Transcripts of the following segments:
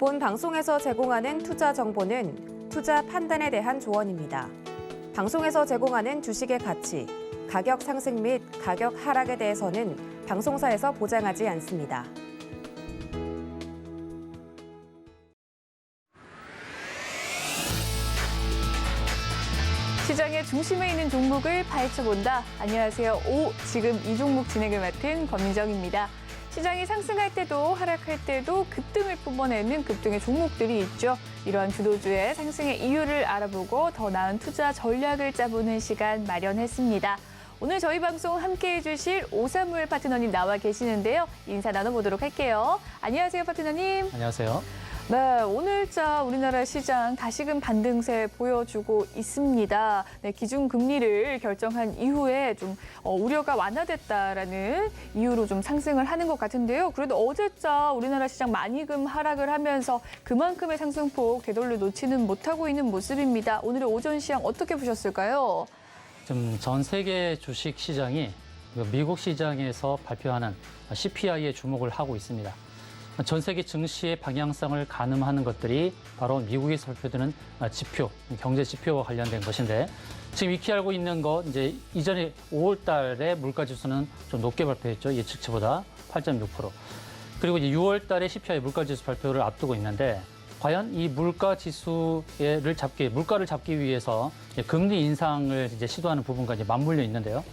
본 방송에서 제공하는 투자 정보는 투자 판단에 대한 조언입니다. 방송에서 제공하는 주식의 가치, 가격 상승 및 가격 하락에 대해서는 방송사에서 보장하지 않습니다. 시장의 중심에 있는 종목을 파헤쳐본다. 안녕하세요. 지금 이 종목 진행을 맡은 권민정입니다. 시장이 상승할 때도 하락할 때도 급등을 뿜어내는 급등의 종목들이 있죠. 이러한 주도주의 상승의 이유를 알아보고 더 나은 투자 전략을 짜보는 시간 마련했습니다. 오늘 저희 방송 함께해 주실 오사물 파트너님 나와 계시는데요. 인사 나눠보도록 할게요. 안녕하세요, 파트너님. 안녕하세요. 네, 오늘자 우리나라 시장 다시금 반등세 보여주고 있습니다. 네, 기준금리를 결정한 이후에 좀 우려가 완화됐다라는 이유로 좀 상승을 하는 것 같은데요. 그래도 어제자 우리나라 시장 많이금 하락을 하면서 그만큼의 상승폭 되돌려 놓지는 못하고 있는 모습입니다. 오늘의 오전 시장 어떻게 보셨을까요? 지금 전 세계 주식 시장이 미국 시장에서 발표하는 CPI에 주목을 하고 있습니다. 전 세계 증시의 방향성을 가늠하는 것들이 바로 미국에서 발표되는 지표, 경제 지표와 관련된 것인데 지금 익히 알고 있는 것, 이제 이전에 5월 달에 물가 지수는 좀 높게 발표했죠. 예측치보다 8.6%. 그리고 이제 6월 달에 CPI 물가 지수 발표를 앞두고 있는데 과연 이 물가 지수를 물가를 잡기 위해서 금리 인상을 이제 시도하는 부분과 이제 맞물려 있는데요.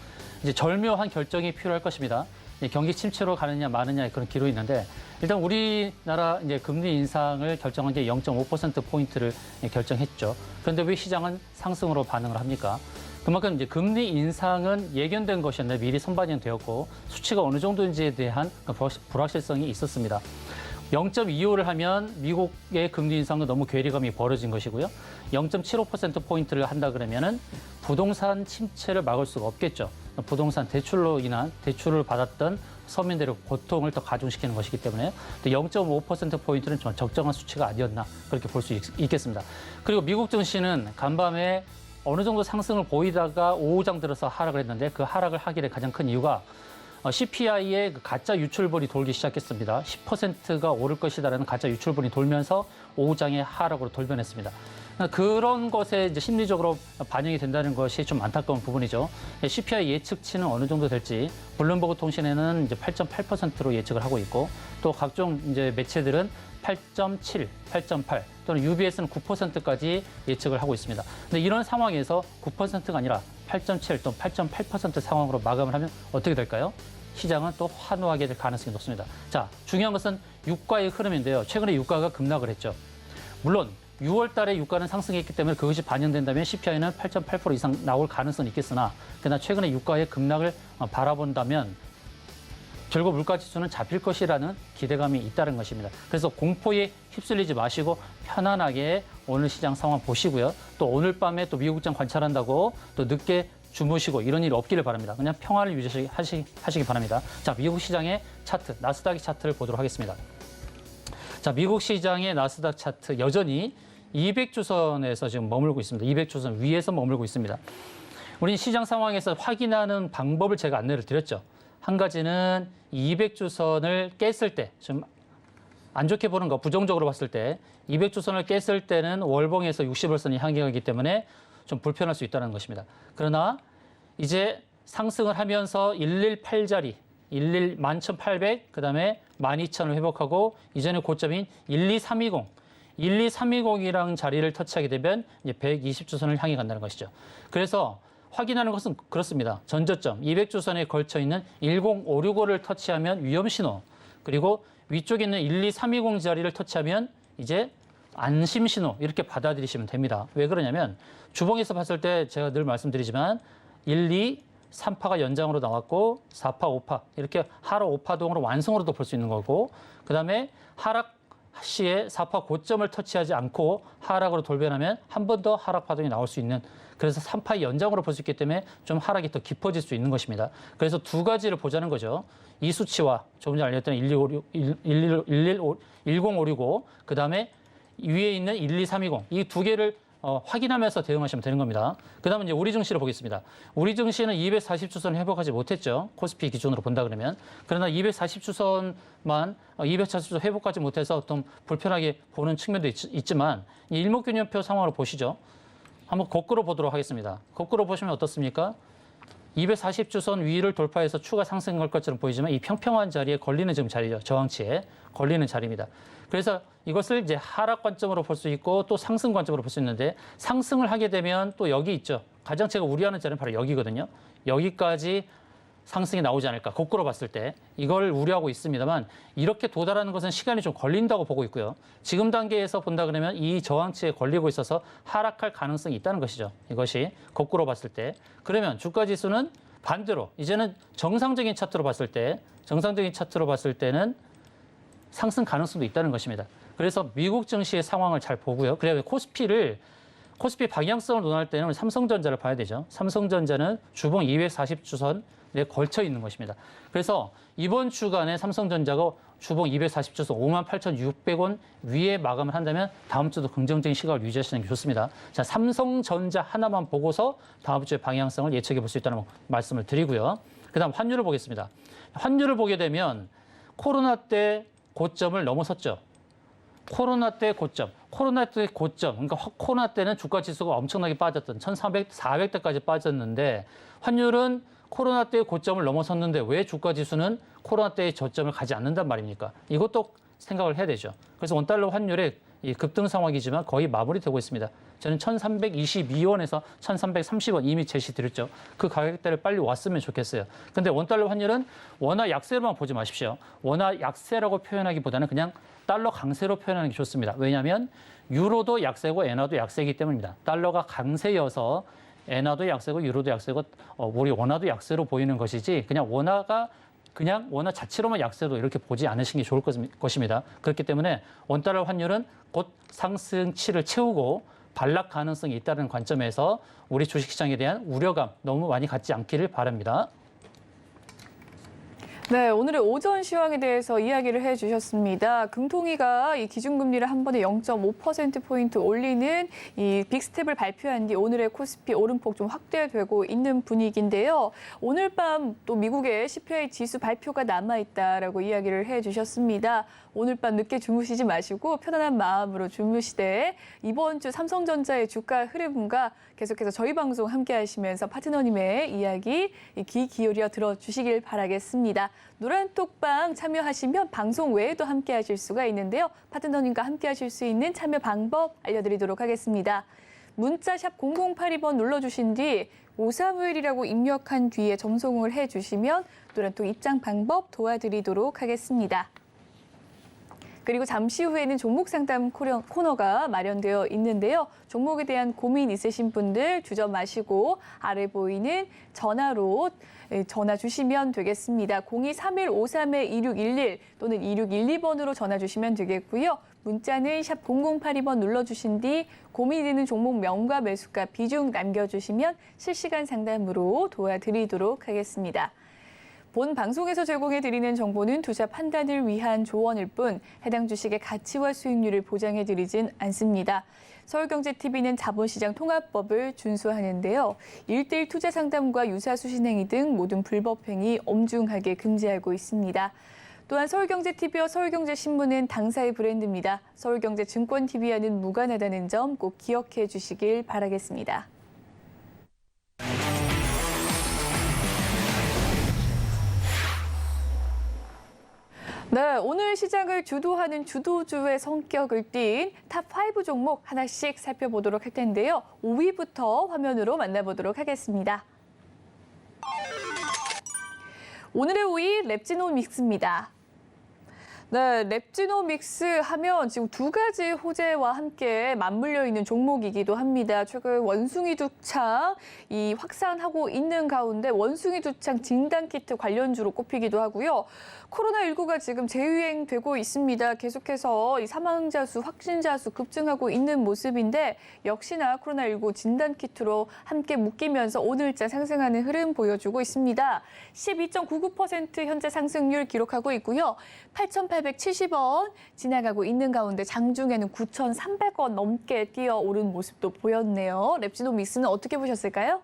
이제 절묘한 결정이 필요할 것입니다. 경기 침체로 가느냐 마느냐 그런 기로 있는데 일단 우리나라 이제 금리 인상을 결정한 게 0.5%포인트를 결정했죠. 그런데 왜 시장은 상승으로 반응을 합니까? 그만큼 이제 금리 인상은 예견된 것이었는데 미리 선반영되었고 수치가 어느 정도인지에 대한 불확실성이 있었습니다. 0.25를 하면 미국의 금리 인상은 너무 괴리감이 벌어진 것이고요. 0.75%포인트를 한다 그러면은 부동산 침체를 막을 수가 없겠죠. 부동산 대출로 인한 대출을 받았던 서민들의 고통을 더 가중시키는 것이기 때문에 0.5%포인트는 좀 적정한 수치가 아니었나 그렇게 볼 수 있겠습니다. 그리고 미국 증시는 간밤에 어느 정도 상승을 보이다가 오후장 들어서 하락을 했는데 그 하락을 하게 된 가장 큰 이유가 CPI의 가짜 유출분이 돌기 시작했습니다. 10%가 오를 것이다라는 가짜 유출분이 돌면서 오후장에 하락으로 돌변했습니다. 그런 것에 이제 심리적으로 반영이 된다는 것이 좀 안타까운 부분이죠. CPI 예측치는 어느 정도 될지 블룸버그 통신에는 이제 8.8%로 예측을 하고 있고 또 각종 이제 매체들은 8.7, 8.8 또는 UBS는 9%까지 예측을 하고 있습니다. 근데 이런 상황에서 9%가 아니라 8.7 또는 8.8% 상황으로 마감을 하면 어떻게 될까요? 시장은 또 환호하게 될 가능성이 높습니다. 자, 중요한 것은 유가의 흐름인데요. 최근에 유가가 급락을 했죠. 물론 6월 달에 유가는 상승했기 때문에 그것이 반영된다면 CPI는 8.8% 이상 나올 가능성은 있겠으나 그러나 최근에 유가의 급락을 바라본다면 결국 물가지수는 잡힐 것이라는 기대감이 있다는 것입니다. 그래서 공포에 휩쓸리지 마시고 편안하게 오늘 시장 상황 보시고요. 또 오늘 밤에 또 미국장 관찰한다고 또 늦게 주무시고 이런 일이 없기를 바랍니다. 그냥 평화를 유지하시기 바랍니다. 자, 미국 시장의 차트, 나스닥 차트를 보도록 하겠습니다. 자, 미국 시장의 나스닥 차트 여전히 200주선에서 지금 머물고 있습니다. 200주선 위에서 머물고 있습니다. 우리 시장 상황에서 확인하는 방법을 제가 안내를 드렸죠. 한 가지는 200주선을 깼을 때, 좀 안 좋게 보는 거, 부정적으로 봤을 때 200주선을 깼을 때는 월봉에서 60월선이 향해 가기 때문에 좀 불편할 수 있다는 것입니다. 그러나 이제 상승을 하면서 118자리, 11,800, 그다음에 12,000을 회복하고 이전의 고점인 12320, 12320이라는 자리를 터치하게 되면 이제 120주선을 향해 간다는 것이죠. 그래서 확인하는 것은 그렇습니다. 전저점 200주선에 걸쳐 있는 10565를 터치하면 위험 신호, 그리고 위쪽에 있는 12320 자리를 터치하면 이제 안심 신호 이렇게 받아들이시면 됩니다. 왜 그러냐면 주봉에서 봤을 때 제가 늘 말씀드리지만 1, 2, 3파가 연장으로 나왔고 4파, 5파 이렇게 하락 5파동으로 완성으로도 볼 수 있는 거고 그다음에 하락 시에 4파 고점을 터치하지 않고 하락으로 돌변하면 한 번 더 하락 파동이 나올 수 있는 그래서 3파의 연장으로 볼 수 있기 때문에 좀 하락이 더 깊어질 수 있는 것입니다. 그래서 두 가지를 보자는 거죠. 이 수치와 조금 전에 알렸던 1056, 그다음에 위에 있는 12320 이 두 개를 확인하면서 대응하시면 되는 겁니다. 그다음에 이제 우리 증시를 보겠습니다. 우리 증시는 240주선 회복하지 못했죠. 코스피 기준으로 본다 그러면. 그러나 240주선만 240주선 회복하지 못해서 좀 불편하게 보는 측면도 있지만 이 일목균형표 상황으로 보시죠. 한번 거꾸로 보도록 하겠습니다. 거꾸로 보시면 어떻습니까? 240주선 위를 돌파해서 추가 상승할 것처럼 보이지만 이 평평한 자리에 걸리는 지금 자리죠. 저항치에 걸리는 자리입니다. 그래서 이것을 이제 하락 관점으로 볼 수 있고 또 상승 관점으로 볼 수 있는데 상승을 하게 되면 또 여기 있죠. 가장 제가 우려하는 자리는 바로 여기거든요. 여기까지 상승이 나오지 않을까. 거꾸로 봤을 때 이걸 우려하고 있습니다만 이렇게 도달하는 것은 시간이 좀 걸린다고 보고 있고요. 지금 단계에서 본다 그러면 이 저항치에 걸리고 있어서 하락할 가능성이 있다는 것이죠. 이것이 거꾸로 봤을 때. 그러면 주가 지수는 반대로 이제는 정상적인 차트로 봤을 때는 상승 가능성도 있다는 것입니다. 그래서 미국 증시의 상황을 잘 보고요. 그래야 코스피 방향성을 논할 때는 삼성전자를 봐야 되죠. 삼성전자는 주봉 240주선에 걸쳐 있는 것입니다. 그래서 이번 주간에 삼성전자가 주봉 240주선 58,600원 위에 마감을 한다면 다음 주도 긍정적인 시각을 유지하시는 게 좋습니다. 자, 삼성전자 하나만 보고서 다음 주의 방향성을 예측해 볼 수 있다는 말씀을 드리고요. 그다음 환율을 보겠습니다. 환율을 보게 되면 코로나 때 고점을 넘어섰죠. 코로나 때 고점. 그러니까 코로나 때는 주가 지수가 엄청나게 빠졌던 1,400대까지 빠졌는데 환율은 코로나 때의 고점을 넘어섰는데 왜 주가 지수는 코로나 때의 저점을 가지 않는단 말입니까? 이것도 생각을 해야 되죠. 그래서 원달러 환율의 이 급등 상황이지만 거의 마무리되고 있습니다. 저는 1,322원에서 1,330원 이미 제시드렸죠. 그 가격대를 빨리 왔으면 좋겠어요. 근데 원달러 환율은 원화 약세로만 보지 마십시오. 원화 약세라고 표현하기보다는 그냥 달러 강세로 표현하는 게 좋습니다. 왜냐하면 유로도 약세고 엔화도 약세이기 때문입니다. 달러가 강세여서 엔화도 약세고 유로도 약세고 우리 원화도 약세로 보이는 것이지 그냥 원화 자체로만 약세로 이렇게 보지 않으시는 게 좋을 것입니다. 그렇기 때문에 원달러 환율은 곧 상승치를 채우고 반락 가능성이 있다는 관점에서 우리 주식시장에 대한 우려감 너무 많이 갖지 않기를 바랍니다. 네, 오늘의 오전 시황에 대해서 이야기를 해주셨습니다. 금통위가 이 기준금리를 한 번에 0.5%포인트 올리는 이 빅스텝을 발표한 뒤 오늘의 코스피 오름폭 좀 확대되고 있는 분위기인데요. 오늘 밤 또 미국의 CPI 지수 발표가 남아있다라고 이야기를 해주셨습니다. 오늘 밤 늦게 주무시지 마시고 편안한 마음으로 주무시되 이번 주 삼성전자의 주가 흐름과 계속해서 저희 방송 함께 하시면서 파트너님의 이야기 귀 기울여 들어주시길 바라겠습니다. 노란톡방 참여하시면 방송 외에도 함께 하실 수가 있는데요. 파트너님과 함께 하실 수 있는 참여 방법 알려드리도록 하겠습니다. 문자 샵 0082번 눌러주신 뒤 5351이라고 입력한 뒤에 점송을 해주시면 노란톡 입장 방법 도와드리도록 하겠습니다. 그리고 잠시 후에는 종목 상담 코너가 마련되어 있는데요. 종목에 대한 고민 있으신 분들 주저 마시고 아래 보이는 전화로 전화 주시면 되겠습니다. 023153-2611 또는 2612번으로 전화 주시면 되겠고요. 문자는 샵 0082번 눌러주신 뒤 고민이 되는 종목 명과 매수가 비중 남겨주시면 실시간 상담으로 도와드리도록 하겠습니다. 본 방송에서 제공해드리는 정보는 투자 판단을 위한 조언일 뿐 해당 주식의 가치와 수익률을 보장해드리진 않습니다. 서울경제TV는 자본시장 통합법을 준수하는데요. 1:1 투자 상담과 유사수 신행위 등 모든 불법 행위 엄중하게 금지하고 있습니다. 또한 서울경제TV와 서울경제신문은 당사의 브랜드입니다. 서울경제증권TV와는 무관하다는 점 꼭 기억해 주시길 바라겠습니다. 네, 오늘 시장을 주도하는 주도주의 성격을 띈 탑5 종목 하나씩 살펴보도록 할 텐데요. 5위부터 화면으로 만나보도록 하겠습니다. 오늘의 5위 랩지노믹스입니다. 네, 랩지노믹스 하면 지금 두 가지 호재와 함께 맞물려 있는 종목이기도 합니다. 최근 원숭이 두창 확산하고 있는 가운데 원숭이 두창 진단키트 관련주로 꼽히기도 하고요. 코로나19가 지금 재유행되고 있습니다. 계속해서 이 사망자 수, 확진자 수 급증하고 있는 모습인데 역시나 코로나19 진단키트로 함께 묶이면서 오늘자 상승하는 흐름 보여주고 있습니다. 12.99% 현재 상승률 기록하고 있고요. 8,800 9,870원 지나가고 있는 가운데 장중에는 9,300원 넘게 뛰어오른 모습도 보였네요. 랩지노믹스는 어떻게 보셨을까요?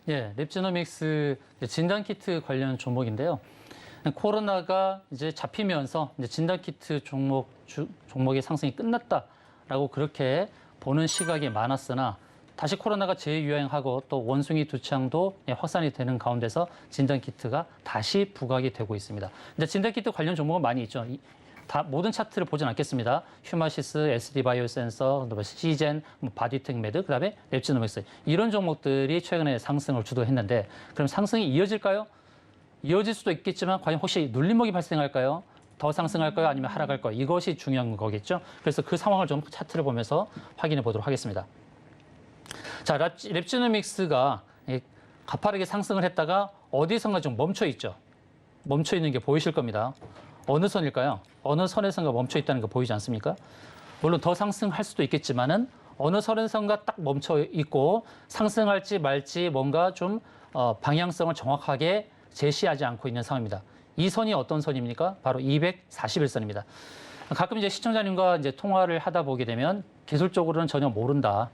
예, 랩지노믹스 진단키트 관련 종목인데요. 코로나가 이제 잡히면서 이제 진단키트 종목의 상승이 끝났다라고 그렇게 보는 시각이 많았으나 다시 코로나가 재유행하고 또 원숭이 두창도 확산이 되는 가운데서 진단키트가 다시 부각이 되고 있습니다. 이제 진단키트 관련 종목은 많이 있죠. 다 모든 차트를 보진 않겠습니다. 휴마시스, SD바이오센서, 시젠, 바디텍메드, 그다음에 랩지노믹스 이런 종목들이 최근에 상승을 주도했는데 그럼 상승이 이어질까요? 이어질 수도 있겠지만 과연 혹시 눌림목이 발생할까요? 더 상승할까요? 아니면 하락할까요? 이것이 중요한 거겠죠. 그래서 그 상황을 좀 차트를 보면서 확인해 보도록 하겠습니다. 자, 랩지노믹스가 가파르게 상승을 했다가 어디선가 좀 멈춰 있죠. 멈춰 있는 게 보이실 겁니다. 어느 선일까요? 어느 선에선가 멈춰 있다는 거 보이지 않습니까? 물론 더 상승할 수도 있겠지만은 어느 선에선가 딱 멈춰 있고 상승할지 말지 뭔가 좀 방향성을 정확하게 제시하지 않고 있는 상황입니다. 이 선이 어떤 선입니까? 바로 241선입니다. 가끔 이제 시청자님과 이제 통화를 하다 보게 되면 기술적으로는 전혀 모른다.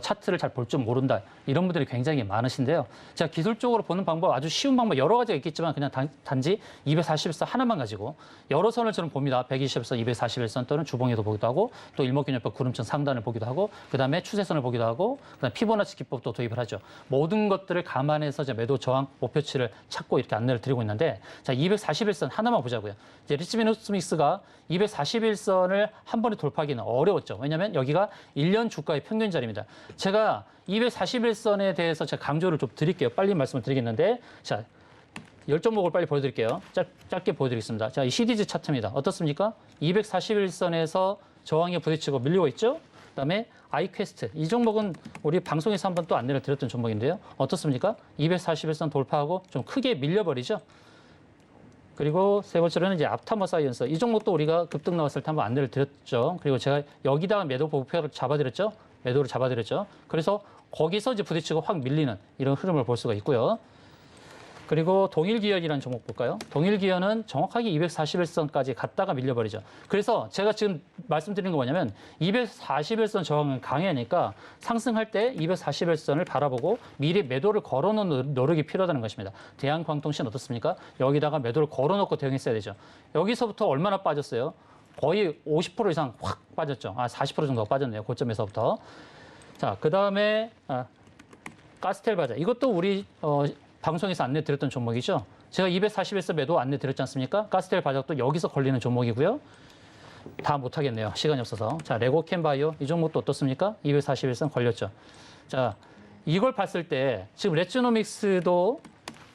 차트를 잘 볼 줄 모른다. 이런 분들이 굉장히 많으신데요. 제가 기술적으로 보는 방법 아주 쉬운 방법 여러 가지가 있겠지만 그냥 단지 241선 하나만 가지고 여러 선을 저는 봅니다. 120선, 241선 또는 주봉에도 보기도 하고 또 일목균열법 구름층 상단을 보기도 하고 그다음에 추세선을 보기도 하고 그다음에 피보나치 기법도 도입을 하죠. 모든 것들을 감안해서 이제 매도 저항 목표치를 찾고 이렇게 안내를 드리고 있는데 자, 241선 하나만 보자고요. 이제 랩지노믹스가 241선을 한 번에 돌파하기는 어려웠죠. 왜냐하면 여기가 1년 주가의 평균 자리입니다. 제가 241선에 대해서 제가 강조를 좀 드릴게요. 빨리 말씀을 드리겠는데 자, 10종목을 빨리 보여드릴게요. 짧게 보여드리겠습니다. 자, 이 CDG 차트입니다. 어떻습니까? 241선에서 저항에 부딪히고 밀리고 있죠? 그다음에 아이퀘스트. 이 종목은 우리 방송에서 한번 또 안내를 드렸던 종목인데요. 어떻습니까? 241선 돌파하고 좀 크게 밀려버리죠? 그리고 세 번째로는 이제 앞타머 사이언스. 이 종목도 우리가 급등 나왔을 때 한번 안내를 드렸죠. 그리고 제가 여기다가 매도 목표를 잡아드렸죠. 매도를 잡아드렸죠. 그래서 거기서 이제 부딪히고 확 밀리는 이런 흐름을 볼 수가 있고요. 그리고 동일기현이라는 종목 볼까요? 동일기현은 정확하게 241선까지 갔다가 밀려버리죠. 그래서 제가 지금 말씀드리는 거 뭐냐면 241선 저항은 강하니까 상승할 때 241선을 바라보고 미리 매도를 걸어놓는 노력이 필요하다는 것입니다. 대한광통신 어떻습니까? 여기다가 매도를 걸어놓고 대응했어야 되죠. 여기서부터 얼마나 빠졌어요? 거의 50% 이상 확 빠졌죠. 40% 정도가 빠졌네요. 고점에서부터. 자, 그 다음에 가스텔 바자. 이것도 우리 방송에서 안내 드렸던 종목이죠. 제가 241선 매도 안내 드렸지 않습니까? 가스텔 바작도 여기서 걸리는 종목이고요. 다 못하겠네요. 시간이 없어서. 자, 레고캔바이오 이 종목도 어떻습니까? 241선 걸렸죠. 자, 이걸 봤을 때 지금 랩지노믹스도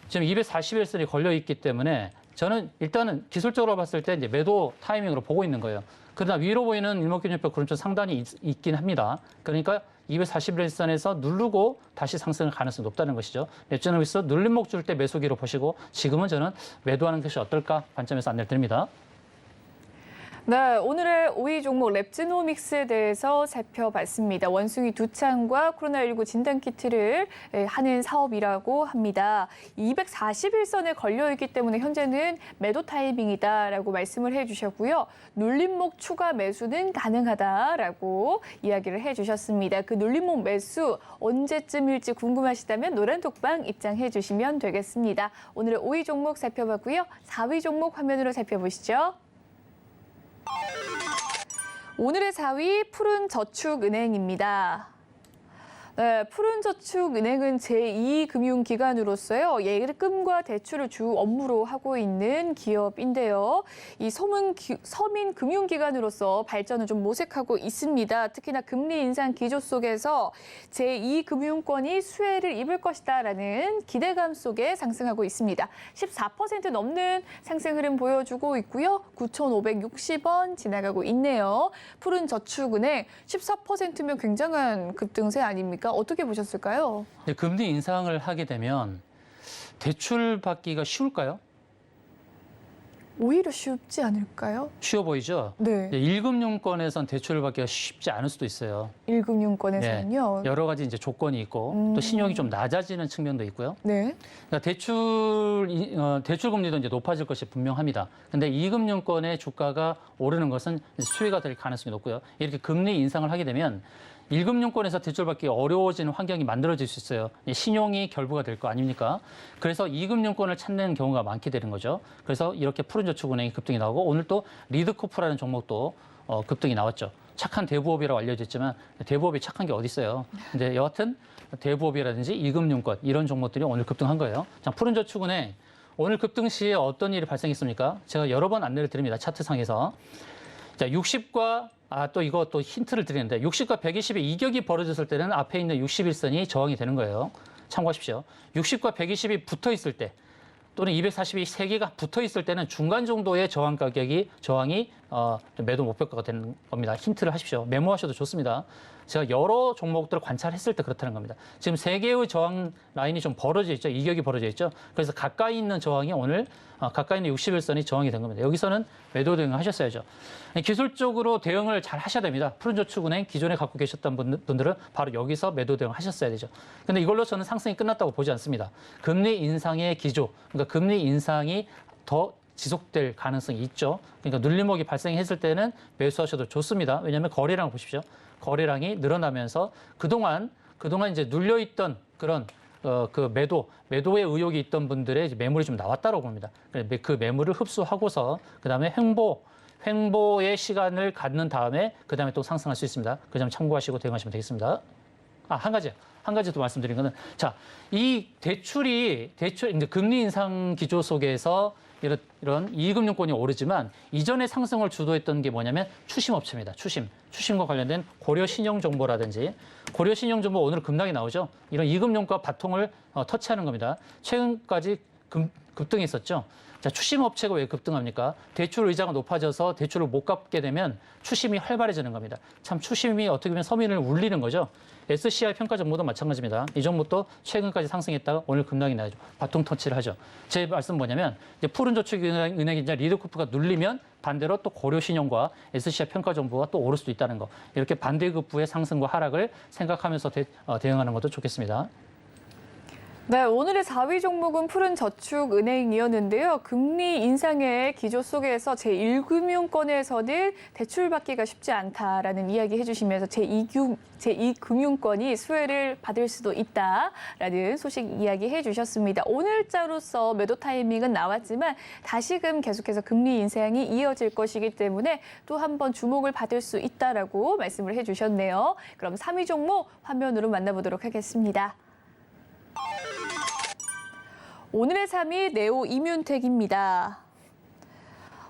지금 241선이 걸려 있기 때문에 저는 일단은 기술적으로 봤을 때 이제 매도 타이밍으로 보고 있는 거예요. 그러나 위로 보이는 일목균열법 구름층 상단이 있긴 합니다. 그러니까 241선에서 누르고 다시 상승할 가능성이 높다는 것이죠. 랩지노믹스 눌림목 줄 때 매수기로 보시고 지금은 저는 매도하는 것이 어떨까 관점에서 안내를 드립니다. 네, 오늘의 5위 종목 랩지노믹스에 대해서 살펴봤습니다. 원숭이 두창과 코로나19 진단키트를 하는 사업이라고 합니다. 241선에 걸려있기 때문에 현재는 매도 타이밍이다라고 말씀을 해주셨고요. 눌림목 추가 매수는 가능하다라고 이야기를 해주셨습니다. 그 눌림목 매수 언제쯤일지 궁금하시다면 노란톡방 입장해 주시면 되겠습니다. 오늘의 5위 종목 살펴봤고요. 4위 종목 화면으로 살펴보시죠. 오늘의 4위 푸른저축은행입니다. 네, 푸른저축은행은 제2금융기관으로서요. 예금과 대출을 주 업무로 하고 있는 기업인데요. 이 서민금융기관으로서 발전을 좀 모색하고 있습니다. 특히나 금리 인상 기조 속에서 제2금융권이 수혜를 입을 것이다라는 기대감 속에 상승하고 있습니다. 14% 넘는 상승 흐름 보여주고 있고요. 9,560원 지나가고 있네요. 푸른저축은행 14%면 굉장한 급등세 아닙니까? 어떻게 보셨을까요? 금리 인상을 하게 되면 대출 받기가 쉬울까요? 오히려 쉽지 않을까요? 쉬워 보이죠? 네. 1금융권에선 대출을 받기가 쉽지 않을 수도 있어요. 1금융권에서는요. 여러 가지 이제 조건이 있고 또 신용이 좀 낮아지는 측면도 있고요. 네. 그러니까 대출 금리도 이제 높아질 것이 분명합니다. 근데 2금융권의 주가가 오르는 것은 수혜가 될 가능성이 높고요. 이렇게 금리 인상을 하게 되면 1금융권에서 대출받기 어려워지는 환경이 만들어질 수 있어요. 신용이 결부가 될 거 아닙니까? 그래서 2금융권을 찾는 경우가 많게 되는 거죠. 그래서 이렇게 푸른저축은행이 급등이 나오고 오늘 또 리드코프라는 종목도 급등이 나왔죠. 착한 대부업이라고 알려졌지만 대부업이 착한 게 어디 있어요. 근데 여하튼 대부업이라든지 2금융권 이런 종목들이 오늘 급등한 거예요. 자, 푸른저축은행 오늘 급등 시에 어떤 일이 발생했습니까? 제가 여러 번 안내를 드립니다. 차트상에서. 자, 60과 또 이거 또 힌트를 드리는데 60과 120의 이격이 벌어졌을 때는 앞에 있는 61선이 저항이 되는 거예요. 참고하십시오. 60과 120이 붙어 있을 때 또는 240이 3개가 붙어 있을 때는 중간 정도의 저항 가격이 저항이 매도 목표가가 되는 겁니다. 힌트를 하십시오. 메모하셔도 좋습니다. 제가 여러 종목들을 관찰했을 때 그렇다는 겁니다. 지금 3개의 저항 라인이 좀 벌어져 있죠. 이격이 벌어져 있죠. 그래서 가까이 있는 저항이 오늘 가까이 있는 61선이 저항이 된 겁니다. 여기서는 매도 대응을 하셨어야죠. 기술적으로 대응을 잘 하셔야 됩니다. 푸른저축은행 기존에 갖고 계셨던 분들은 바로 여기서 매도 대응을 하셨어야 되죠. 근데 이걸로 저는 상승이 끝났다고 보지 않습니다. 금리 인상의 기조, 그러니까 금리 인상이 더 지속될 가능성이 있죠. 그러니까 눌림목이 발생했을 때는 매수하셔도 좋습니다. 왜냐하면 거래량을 보십시오. 거래량이 늘어나면서 그동안 이제 눌려있던 그런 그 매도의 의욕이 있던 분들의 이제 매물이 좀 나왔다고 봅니다. 그 매물을 흡수하고서 그다음에 횡보의 시간을 갖는 다음에 그다음에 또 상승할 수 있습니다. 그 점 참고하시고 대응하시면 되겠습니다. 한 가지 더 말씀드린 거는 자, 이 대출 이제 금리 인상 기조 속에서 이런 2금융권이 오르지만 이전에 상승을 주도했던 게 뭐냐면 추심업체입니다. 추심과 관련된 고려신용정보라든지 고려신용정보 오늘 급락이 나오죠. 이런 2금융권 바통을 터치하는 겁니다. 최근까지 급등했었죠. 자, 추심업체가 왜 급등합니까? 대출 의자가 높아져서 대출을 못 갚게 되면 추심이 활발해지는 겁니다. 참 추심이 어떻게 보면 서민을 울리는 거죠. SCI 평가 정보도 마찬가지입니다. 이 정보도 최근까지 상승했다가 오늘 급락이 나죠. 바통 터치를 하죠. 제 말씀은 뭐냐면 이제 푸른저축은행이나 리드코프가 눌리면 반대로 또 고려신용과 SCI 평가 정보가 또 오를 수도 있다는 거. 이렇게 반대급부의 상승과 하락을 생각하면서 대응하는 것도 좋겠습니다. 네, 오늘의 4위 종목은 푸른저축은행이었는데요. 금리 인상의 기조 속에서 제1금융권에서는 대출받기가 쉽지 않다라는 이야기 해주시면서 제2금융권이 수혜를 받을 수도 있다라는 소식 이야기해 주셨습니다. 오늘자로서 매도 타이밍은 나왔지만 다시금 계속해서 금리 인상이 이어질 것이기 때문에 또 한 번 주목을 받을 수 있다라고 말씀을 해주셨네요. 그럼 3위 종목 화면으로 만나보도록 하겠습니다. 오늘의 3위 네오 이뮨텍입니다.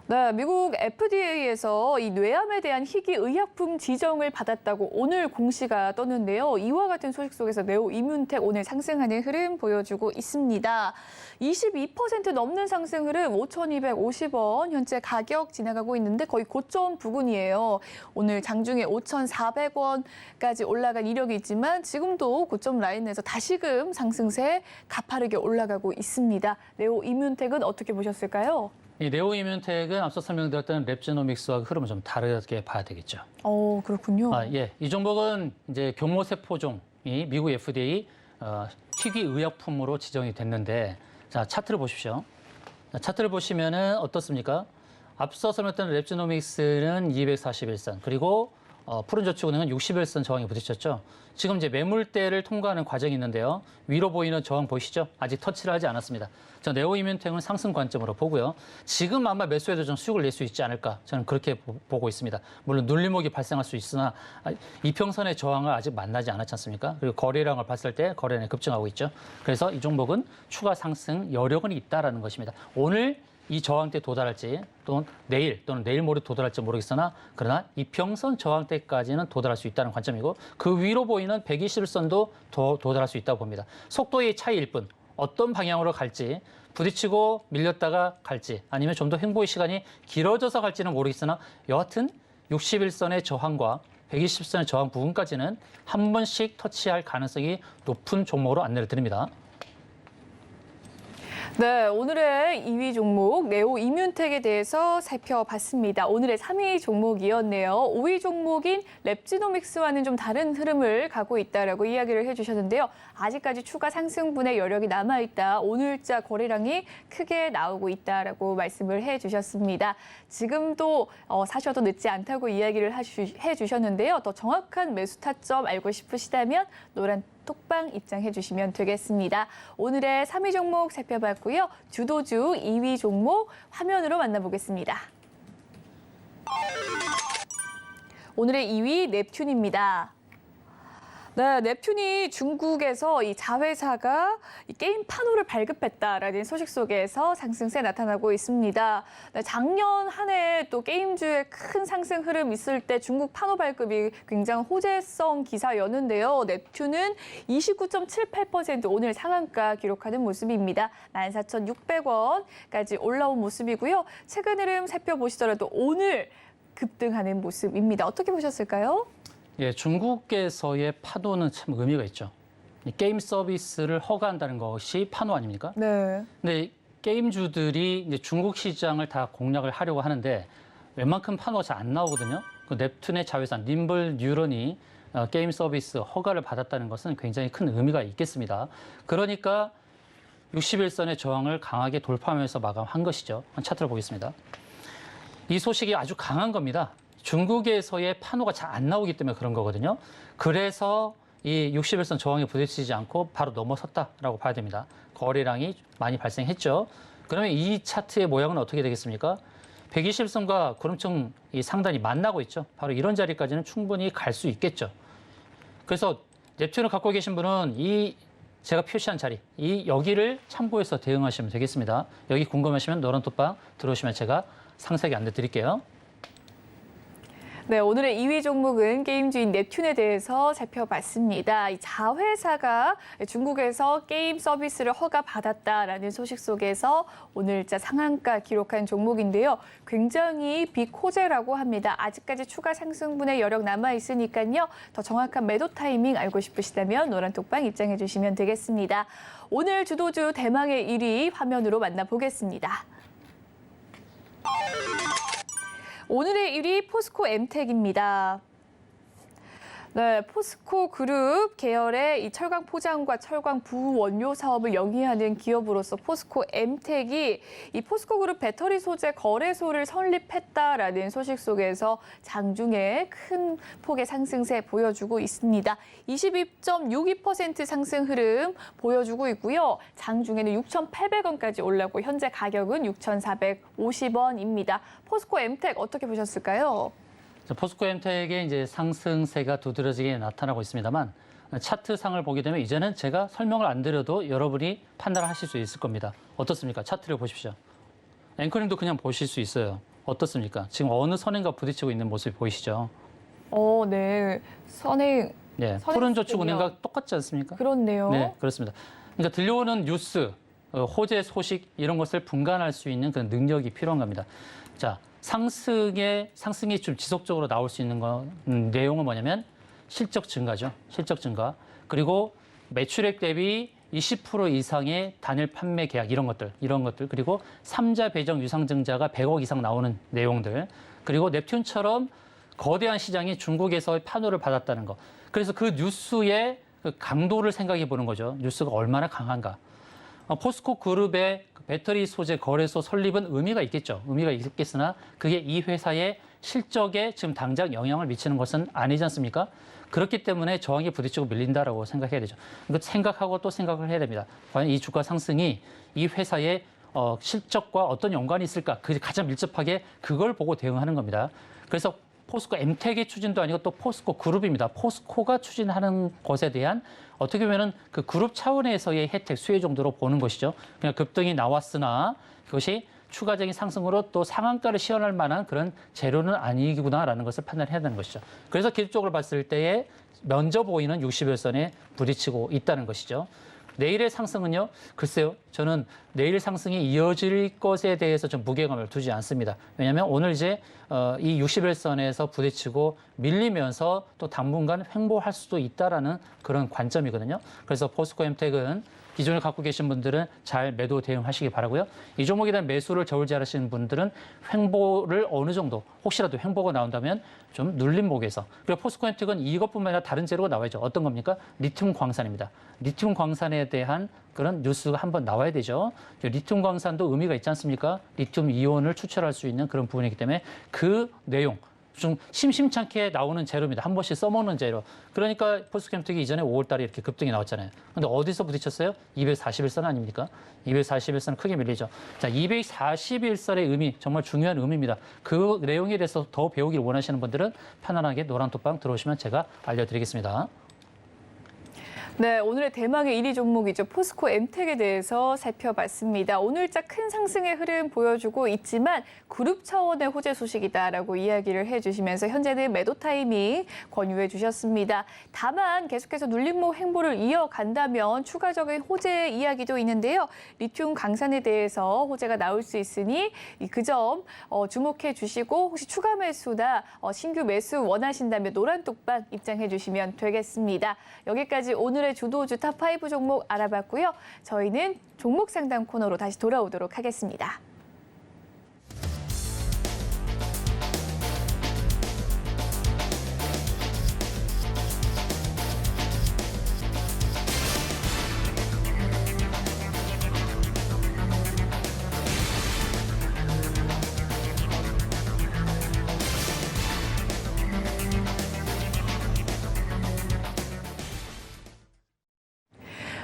네, 미국 FDA에서 이 뇌암에 대한 희귀 의약품 지정을 받았다고 오늘 공시가 떴는데요. 이와 같은 소식 속에서 네오 이뮨텍 오늘 상승하는 흐름 보여주고 있습니다. 22% 넘는 상승 흐름 5,250원 현재 가격 지나가고 있는데 거의 고점 부근이에요. 오늘 장중에 5,400원까지 올라간 이력이 있지만 지금도 고점 라인에서 다시금 상승세 가파르게 올라가고 있습니다. 네오 이뮨텍은 어떻게 보셨을까요? 이 네오 이뮨텍은 앞서 설명드렸던 랩제노믹스와 흐름을 좀 다르게 봐야 되겠죠. 그렇군요. 이 종목은 이제 교모세포종이 미국 FDA 희귀 의약품으로 지정이 됐는데, 자, 차트를 보십시오. 차트를 보시면은 어떻습니까? 앞서 설명했던 랩제노믹스는 241선, 그리고 푸른저축은행은 61선 저항이 부딪혔죠. 지금 이제 매물대를 통과하는 과정이 있는데요. 위로 보이는 저항 보이시죠? 아직 터치를 하지 않았습니다. 저 네오 이뮨텍은 상승 관점으로 보고요. 지금 아마 매수해도 좀 수익을 낼 수 있지 않을까? 저는 그렇게 보고 있습니다. 물론 눌림목이 발생할 수 있으나 이평선의 저항을 아직 만나지 않았지 않습니까? 그리고 거래량을 봤을 때 거래량이 급증하고 있죠. 그래서 이 종목은 추가 상승 여력은 있다라는 것입니다. 오늘 이 저항대 도달할지 또는 내일 모레 도달할지 모르겠으나 그러나 이평선 저항대까지는 도달할 수 있다는 관점이고 그 위로 보이는 121선도 더 도달할 수 있다고 봅니다. 속도의 차이일 뿐 어떤 방향으로 갈지 부딪히고 밀렸다가 갈지 아니면 좀 더 횡보의 시간이 길어져서 갈지는 모르겠으나 여하튼 61선의 저항과 120선의 저항 부분까지는 한 번씩 터치할 가능성이 높은 종목으로 안내를 드립니다. 네, 오늘의 2위 종목 네오 이뮨텍에 대해서 살펴봤습니다. 오늘의 3위 종목이었네요. 5위 종목인 랩지노믹스와는 좀 다른 흐름을 가고 있다라고 이야기를 해주셨는데요. 아직까지 추가 상승분의 여력이 남아있다. 오늘자 거래량이 크게 나오고 있다라고 말씀을 해주셨습니다. 지금도 사셔도 늦지 않다고 이야기를 해주셨는데요. 더 정확한 매수 타점 알고 싶으시다면 노란 톡방 입장해 주시면 되겠습니다. 오늘의 3위 종목 살펴봤고요. 주도주 2위 종목 화면으로 만나보겠습니다. 오늘의 2위 넵튠입니다. 네, 넵튠이 중국에서 이 자회사가 이 게임 판호를 발급했다라는 소식 속에서 상승세 나타나고 있습니다. 네, 작년 한 해 또 게임주의 큰 상승 흐름 있을 때 중국 판호 발급이 굉장히 호재성 기사였는데요. 넵튠은 29.78% 오늘 상한가 기록하는 모습입니다. 14,600원까지 올라온 모습이고요. 최근 흐름 살펴보시더라도 오늘 급등하는 모습입니다. 어떻게 보셨을까요? 예, 중국에서의 파도는 참 의미가 있죠. 이 게임 서비스를 허가한다는 것이 판호 아닙니까? 네. 근데 게임주들이 이제 중국 시장을 다 공략을 하려고 하는데 웬만큼 판호가 잘 안 나오거든요. 그 넵튠의 자회사 님블 뉴런이 게임 서비스 허가를 받았다는 것은 굉장히 큰 의미가 있겠습니다. 그러니까 61선의 저항을 강하게 돌파하면서 마감한 것이죠. 차트를 보겠습니다. 이 소식이 아주 강한 겁니다. 중국에서의 판호가 잘 안 나오기 때문에 그런 거거든요. 그래서 이 61선 저항에 부딪히지 않고 바로 넘어섰다라고 봐야 됩니다. 거래량이 많이 발생했죠. 그러면 이 차트의 모양은 어떻게 되겠습니까? 120선과 구름층 이 상단이 만나고 있죠. 바로 이런 자리까지는 충분히 갈 수 있겠죠. 그래서 넵튠을 갖고 계신 분은 이 제가 표시한 자리, 이 여기를 참고해서 대응하시면 되겠습니다. 여기 궁금하시면 노란 톡방 들어오시면 제가 상세하게 안내 드릴게요. 네, 오늘의 2위 종목은 게임주인 넵튠에 대해서 살펴봤습니다. 이 자회사가 중국에서 게임 서비스를 허가받았다라는 소식 속에서 오늘자 상한가 기록한 종목인데요. 굉장히 빅호재라고 합니다. 아직까지 추가 상승분의 여력 남아있으니까요. 더 정확한 매도 타이밍 알고 싶으시다면 노란 톡방 입장해 주시면 되겠습니다. 오늘 주도주 대망의 1위 화면으로 만나보겠습니다. 오늘의 1위 포스코 엠텍입니다. 네, 포스코 그룹 계열의 이 철강 포장과 철강 부원료 사업을 영위하는 기업으로서 포스코 엠텍이 이 포스코 그룹 배터리 소재 거래소를 설립했다라는 소식 속에서 장중에 큰 폭의 상승세 보여주고 있습니다. 22.62% 상승 흐름 보여주고 있고요. 장중에는 6,800원까지 올랐고 현재 가격은 6,450원입니다. 포스코 엠텍 어떻게 보셨을까요? 포스코 엠텍의 이제 상승세가 두드러지게 나타나고 있습니다만 차트상을 보게 되면 이제는 제가 설명을 안 드려도 여러분이 판단하실 수 있을 겁니다. 어떻습니까? 차트를 보십시오. 앵커님도 그냥 보실 수 있어요. 어떻습니까? 지금 어느 선행과 부딪히고 있는 모습이 보이시죠? 네. 선행. 네, 푸른저축은행과 똑같지 않습니까? 그렇네요. 네, 그렇습니다. 그러니까 들려오는 뉴스, 호재 소식 이런 것을 분간할 수 있는 그런 능력이 필요한 겁니다. 자, 상승이 좀 지속적으로 나올 수 있는 내용은 뭐냐면 실적 증가죠. 실적 증가. 그리고 매출액 대비 20% 이상의 단일 판매 계약 이런 것들. 그리고 3자 배정 유상증자가 100억 이상 나오는 내용들. 그리고 넵튠처럼 거대한 시장이 중국에서 판호를 받았다는 거. 그래서 그 뉴스의 그 강도를 생각해 보는 거죠. 뉴스가 얼마나 강한가. 포스코 그룹의 배터리 소재 거래소 설립은 의미가 있겠죠. 의미가 있겠으나 그게 이 회사의 실적에 지금 당장 영향을 미치는 것은 아니지 않습니까? 그렇기 때문에 저항에 부딪히고 밀린다라고 생각해야 되죠. 이거 생각하고 또 생각을 해야 됩니다. 과연 이 주가 상승이 이 회사의 실적과 어떤 연관이 있을까? 그 가장 밀접하게 그걸 보고 대응하는 겁니다. 그래서 포스코 엠텍의 추진도 아니고 또 포스코 그룹입니다. 포스코가 추진하는 것에 대한 어떻게 보면은 그 그룹 차원에서의 혜택, 수혜 정도로 보는 것이죠. 그냥 급등이 나왔으나 그것이 추가적인 상승으로 또 상한가를 시현할 만한 그런 재료는 아니구나라는 것을 판단해야 되는 것이죠. 그래서 기술적으로 봤을 때에 먼저 보이는 60일선에 부딪히고 있다는 것이죠. 내일의 상승은요, 글쎄요, 저는 내일 상승이 이어질 것에 대해서 좀 무게감을 두지 않습니다. 왜냐하면 오늘 이제 이 60일선에서 부딪히고 밀리면서 또 당분간 횡보할 수도 있다라는 그런 관점이거든요. 그래서 포스코 엠텍은 기존에 갖고 계신 분들은 잘 매도 대응하시기 바라고요. 이 종목에 대한 매수를 저울질하시는 분들은 횡보를 어느 정도 혹시라도 횡보가 나온다면 좀 눌린 목에서. 그리고 포스코엔텍은 이것뿐만 아니라 다른 재료가 나와야죠. 어떤 겁니까? 리튬 광산입니다. 리튬 광산에 대한 그런 뉴스가 한번 나와야 되죠. 리튬 광산도 의미가 있지 않습니까? 리튬 이온을 추출할 수 있는 그런 부분이기 때문에 그 내용 좀 심심찮게 나오는 재료입니다. 한 번씩 써먹는 재료. 그러니까 포스코엔텍이 이전에 5월 달에 이렇게 급등이 나왔잖아요. 근데 어디서 부딪혔어요? 241선 아닙니까? 241선 크게 밀리죠. 자, 241선의 의미, 정말 중요한 의미입니다. 그 내용에 대해서 더 배우기를 원하시는 분들은 편안하게 노란톡방 들어오시면 제가 알려드리겠습니다. 네, 오늘의 대망의 1위 종목이죠. 포스코엠텍에 대해서 살펴봤습니다. 오늘자 큰 상승의 흐름 보여주고 있지만 그룹 차원의 호재 소식이다라고 이야기를 해주시면서 현재는 매도 타이밍 권유해 주셨습니다. 다만 계속해서 눌림목 행보를 이어간다면 추가적인 호재 이야기도 있는데요. 리튬 강산에 대해서 호재가 나올 수 있으니 그 점 주목해 주시고 혹시 추가 매수나 신규 매수 원하신다면 노란톡방 입장해 주시면 되겠습니다. 여기까지 오늘의 주도주 탑5 종목 알아봤고요. 저희는 종목 상담 코너로 다시 돌아오도록 하겠습니다.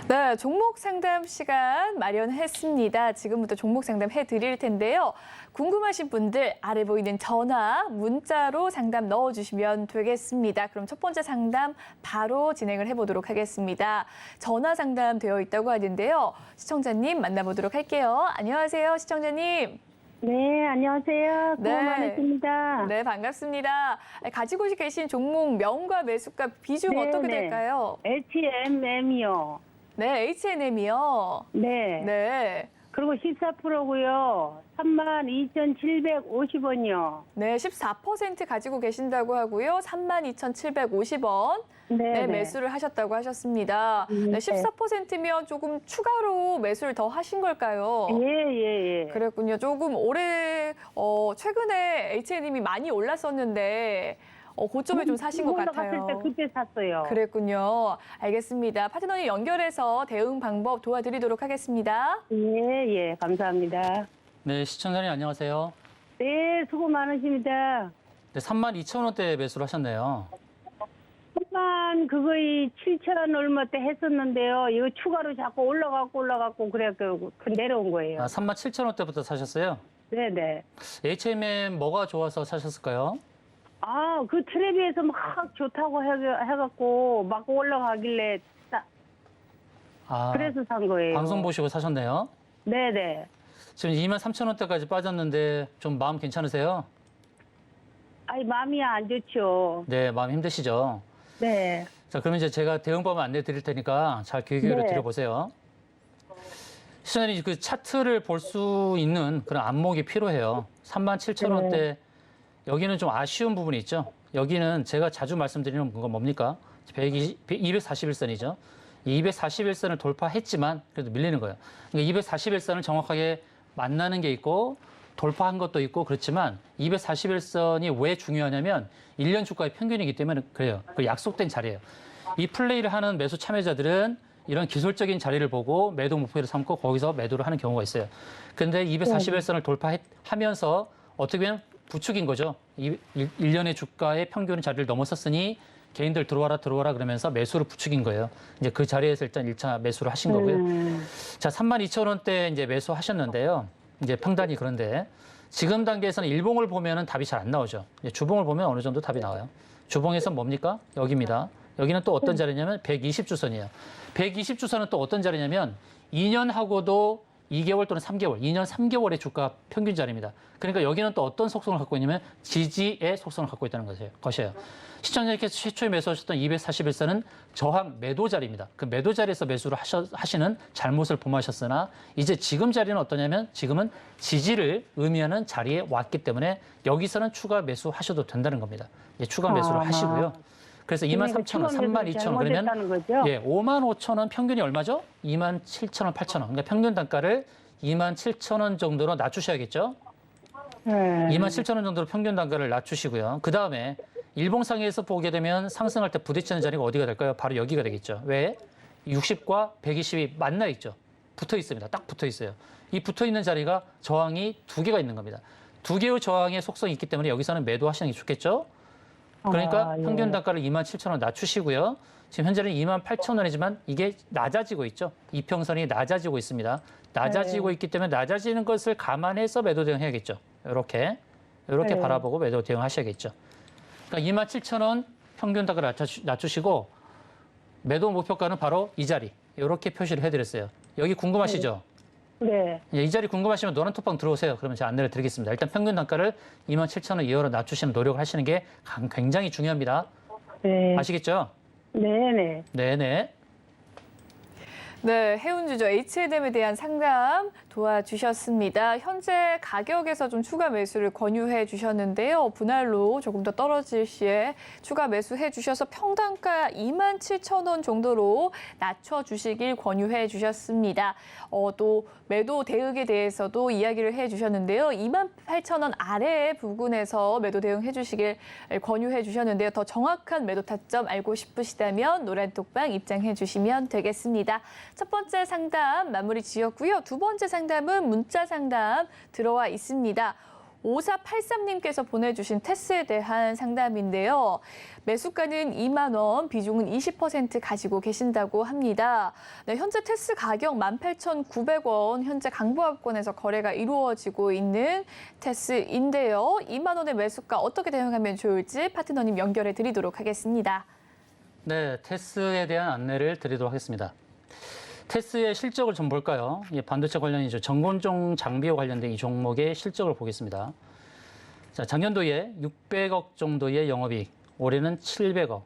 네, 종목 상담 시간 마련했습니다. 지금부터 종목 상담 해드릴 텐데요. 궁금하신 분들 아래 보이는 전화, 문자로 상담 넣어주시면 되겠습니다. 그럼 첫 번째 상담 바로 진행을 해보도록 하겠습니다. 전화 상담 되어 있다고 하는데요. 시청자님 만나보도록 할게요. 안녕하세요, 시청자님. 네, 안녕하세요. 수고 네. 많으십니다. 네, 반갑습니다. 가지고 계신 종목 명과 매수가 비중 네, 어떻게 네. 될까요? HMM이요. 네, H&M이요. 네. 네. 그리고 14%고요. 32,750원이요. 네, 14% 가지고 계신다고 하고요. 32,750원. 네, 매수를 하셨다고 하셨습니다. 네, 14%면 조금 추가로 매수를 더 하신 걸까요? 예. 그랬군요. 조금 최근에 H&M이 많이 올랐었는데 고점에 좀 사신 것 같아요. 올라갔을 때 그때 샀어요. 그랬군요. 알겠습니다. 파트너님 연결해서 대응 방법 도와드리도록 하겠습니다. 예, 감사합니다. 네, 시청자님 안녕하세요. 네, 수고 많으십니다. 네, 32,000원대 매수를 하셨네요. 한번 그거이 7,000원 얼마 때 했었는데요. 이거 추가로 자꾸 올라갔고 그래갖고 내려온 거예요. 37,000원대부터 사셨어요? 네네. HMM 뭐가 좋아서 사셨을까요? 그 텔레비에서 막 좋다고 해갖고 막 올라가길래 그래서 산 거예요. 방송 보시고 사셨네요. 네네. 지금 23,000원대까지 빠졌는데 좀 마음 괜찮으세요? 마음이 안 좋죠. 네, 마음 힘드시죠? 네. 자, 그러면 이제 제가 대응법 안내 드릴 테니까 잘 귀 기울여 네. 들어보세요. 시청자님 그 차트를 볼 수 있는 그런 안목이 필요해요. 37,000원대 여기는 좀 아쉬운 부분이 있죠. 여기는 제가 자주 말씀드리는 건 뭡니까? 241선이죠. 이 241선을 돌파했지만 그래도 밀리는 거예요. 그러니까 241선을 정확하게 만나는 게 있고 돌파한 것도 있고 그렇지만 241선이 왜 중요하냐면 1년 주가의 평균이기 때문에 그래요. 그 약속된 자리예요. 이 플레이를 하는 매수 참여자들은 이런 기술적인 자리를 보고 매도 목표를 삼고 거기서 매도를 하는 경우가 있어요. 근데 241선을 돌파하면서 어떻게 보면 부축인 거죠. 1년의 주가의 평균 자리를 넘어섰으니 개인들 들어와라 그러면서 매수를 부추긴 거예요. 이제 그 자리에서 일단 1차 매수를 하신 거고요. 자, 32,000원대 이제 매수하셨는데요. 이제 평단이 그런데 지금 단계에서는 일봉을 보면은 답이 잘 안 나오죠. 이제 주봉을 보면 어느 정도 답이 나와요. 주봉에서 뭡니까? 여기입니다. 여기는 또 어떤 자리냐면 120주선이에요. 120주선은 또 어떤 자리냐면 2년하고도 2개월 또는 3개월, 2년 3개월의 주가 평균 자리입니다. 그러니까 여기는 또 어떤 속성을 갖고 있냐면 지지의 속성을 갖고 있다는 것이에요. 시청자님께서 최초에 매수하셨던 241선은 저항 매도 자리입니다. 그 매도 자리에서 매수를 하시는 잘못을 범하셨으나 이제 지금 자리는 어떠냐면 지금은 지지를 의미하는 자리에 왔기 때문에 여기서는 추가 매수하셔도 된다는 겁니다. 이제 추가 매수를 하시고요. 그래서 23,000원, 32,000원 그러면 잘못했다는 거죠? 예, 55,000원 평균이 얼마죠? 27,000원, 8,000원. 그러니까 평균 단가를 27,000원 정도로 낮추셔야겠죠? 네. 27,000원 정도로 평균 단가를 낮추시고요. 그다음에 일봉상에서 보게 되면 상승할 때 부딪히는 자리가 어디가 될까요? 바로 여기가 되겠죠. 왜? 60과 120이 만나 있죠. 붙어 있습니다. 딱 붙어 있어요. 이 붙어 있는 자리가 저항이 두 개가 있는 겁니다. 두 개의 저항의 속성이 있기 때문에 여기서는 매도하시는 게 좋겠죠. 그러니까 예. 평균 단가를 27,000원 낮추시고요. 지금 현재는 28,000원이지만 이게 낮아지고 있죠. 이평선이 낮아지고 있습니다. 낮아지고 있기 때문에 낮아지는 것을 감안해서 매도 대응해야겠죠. 이렇게 네. 바라보고 매도 대응하셔야겠죠. 그러니까 27,000원 평균 단가를 낮추시고 매도 목표가는 바로 이 자리 이렇게 표시를 해드렸어요. 여기 궁금하시죠? 네. 예, 이 자리 궁금하시면 노란 톡방 들어오세요. 그러면 제가 안내를 드리겠습니다. 일단 평균 단가를 27,000원 이하로 낮추시는 노력을 하시는 게 굉장히 중요합니다. 네. 아시겠죠? 네네. 네네. 네, 해운주죠. H&M에 대한 상담 도와주셨습니다. 현재 가격에서 좀 추가 매수를 권유해 주셨는데요. 분할로 조금 더 떨어질 시에 추가 매수해 주셔서 평단가 27,000원 정도로 낮춰주시길 권유해 주셨습니다. 또 매도 대응에 대해서도 이야기를 해 주셨는데요. 28,000원 아래 부근에서 매도 대응해 주시길 권유해 주셨는데요. 더 정확한 매도 타점 알고 싶으시다면 노란 톡방 입장해 주시면 되겠습니다. 첫 번째 상담 마무리 지었고요. 두 번째 상담은 문자 상담 들어와 있습니다. 5483님께서 보내주신 테스에 대한 상담인데요. 매수가는 2만 원, 비중은 20% 가지고 계신다고 합니다. 네, 현재 테스 가격 18,900원, 현재 강보합권에서 거래가 이루어지고 있는 테스인데요. 2만 원의 매수가 어떻게 대응하면 좋을지 파트너님 연결해 드리도록 하겠습니다. 네, 테스에 대한 안내를 드리도록 하겠습니다. 테스의 실적을 좀 볼까요? 예, 반도체 관련이죠. 전곤종 장비와 관련된 이 종목의 실적을 보겠습니다. 자, 작년도에 600억 정도의 영업이익, 올해는 700억.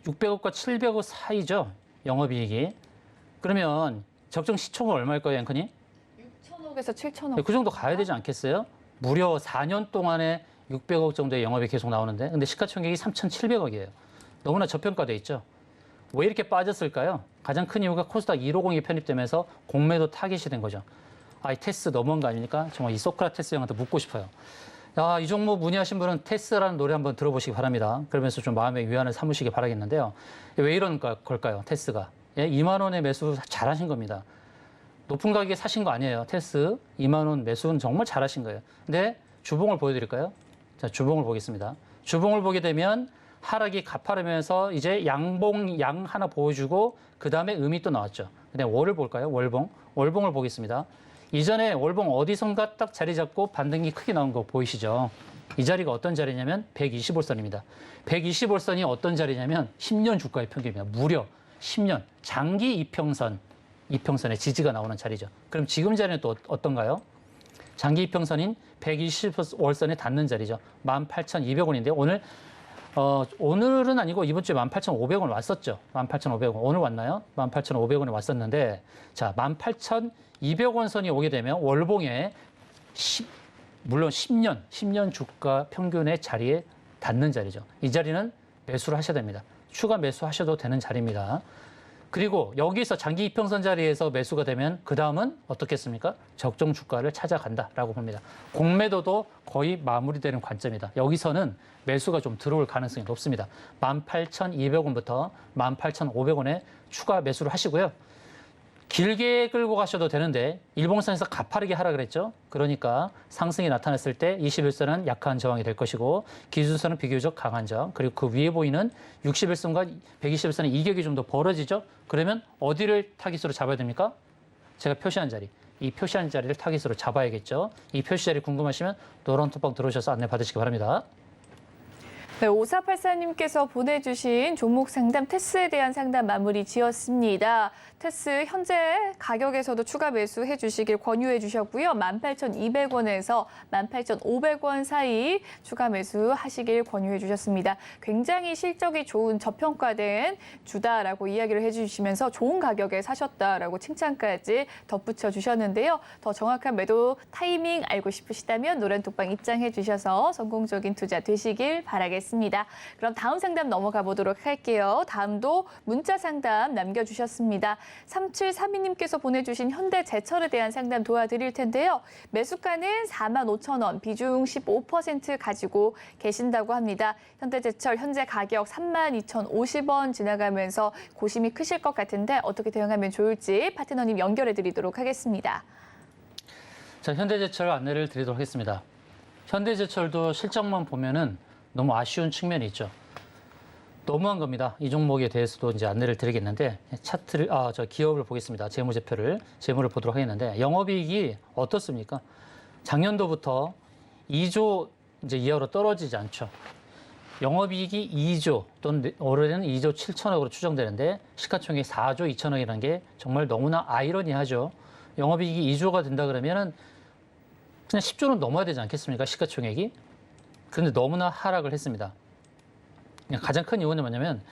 600억과 700억 사이죠, 영업이익이. 그러면 적정 시총은 얼마일 거예요, 앵커님? 6천억에서 7천억. 그 정도 가야 되지 않겠어요? 무려 4년 동안에 600억 정도의 영업이 계속 나오는데, 근데 시가총액이 3,700억이에요. 너무나 저평가돼 있죠. 왜 이렇게 빠졌을까요? 가장 큰 이유가 코스닥 150이 편입되면서 공매도 타깃이 된 거죠. 이 테스 너무한 거 아닙니까? 정말 이 소크라테스 형한테 묻고 싶어요. 이 종목 문의하신 분은 테스라는 노래 한번 들어보시기 바랍니다. 그러면서 좀 마음의 위안을 삼으시기 바라겠는데요. 왜 이런 걸까요? 테스가. 2만 원의 매수 잘하신 겁니다. 높은 가격에 사신 거 아니에요. 테스 2만 원 매수는 정말 잘하신 거예요. 근데 주봉을 보여드릴까요? 자, 주봉을 보겠습니다. 주봉을 보게 되면 하락이 가파르면서 이제 양봉 양 하나 보여주고 그 다음에 음이 또 나왔죠. 그다음에 월을 볼까요? 월봉. 월봉을 보겠습니다. 이전에 월봉 어디선가 딱 자리 잡고 반등이 크게 나온 거 보이시죠? 이 자리가 어떤 자리냐면 125선입니다. 125선이 어떤 자리냐면 10년 주가의 평균입니다. 무려 10년 장기 이평선의 지지가 나오는 자리죠. 그럼 지금 자리는 또 어떤가요? 장기 이평선인 120월선에 닿는 자리죠. 18,200원인데요. 오늘은 아니고 이번 주에 18,500원 왔었죠. 18,500원. 오늘 왔나요? 18,500원에 왔었는데, 자, 18,200원 선이 오게 되면 월봉에 물론 10년 주가 평균의 자리에 닿는 자리죠. 이 자리는 매수를 하셔야 됩니다. 추가 매수하셔도 되는 자리입니다. 그리고 여기서 장기 이평선 자리에서 매수가 되면 그 다음은 어떻겠습니까? 적정 주가를 찾아간다라고 봅니다. 공매도도 거의 마무리되는 관점이다. 여기서는 매수가 좀 들어올 가능성이 높습니다. 18,200원부터 18,500원에 추가 매수를 하시고요. 길게 끌고 가셔도 되는데 일봉선에서 가파르게 하락을 했죠. 그러니까 상승이 나타났을 때 21선은 약한 저항이 될 것이고 기준선은 비교적 강한 저항, 그리고 그 위에 보이는 61선과 121선의 이격이 좀 더 벌어지죠. 그러면 어디를 타깃으로 잡아야 됩니까? 제가 표시한 자리, 이 표시한 자리를 타깃으로 잡아야겠죠. 이 표시 자리 궁금하시면 노란 톡방 들어오셔서 안내 받으시기 바랍니다. 네, 5484님께서 보내주신 종목 상담 테스에 대한 상담 마무리 지었습니다. 테스 현재 가격에서도 추가 매수해 주시길 권유해 주셨고요. 18,200원에서 18,500원 사이 추가 매수하시길 권유해 주셨습니다. 굉장히 실적이 좋은 저평가된 주다라고 이야기를 해주시면서 좋은 가격에 사셨다라고 칭찬까지 덧붙여 주셨는데요. 더 정확한 매도 타이밍 알고 싶으시다면 노란 톡방 입장해 주셔서 성공적인 투자 되시길 바라겠습니다. 바라겠습니다. 그럼 다음 상담 넘어가 보도록 할게요. 다음도 문자 상담 남겨주셨습니다. 3732님께서 보내주신 현대제철에 대한 상담 도와드릴 텐데요. 매수가는 45,000원, 비중 15% 가지고 계신다고 합니다. 현대제철 현재 가격 32,050원 지나가면서 고심이 크실 것 같은데 어떻게 대응하면 좋을지 파트너님 연결해 드리도록 하겠습니다. 자, 현대제철 안내를 드리도록 하겠습니다. 현대제철도 실적만 보면은 너무 아쉬운 측면이 있죠. 너무한 겁니다. 이 종목에 대해서도 이제 안내를 드리겠는데 기업을 보겠습니다. 재물을 보도록 하겠는데 영업이익이 어떻습니까? 작년도부터 2조 이제 이하로 떨어지지 않죠. 영업이익이 2조 또는 올해는 2조 7천억으로 추정되는데 시가총액 4조 2천억이라는 게 정말 너무나 아이러니하죠. 영업이익이 2조가 된다 그러면은 그냥 10조는 넘어야 되지 않겠습니까? 시가총액이. 그런데 너무나 하락을 했습니다. 가장 큰 이유는 뭐냐면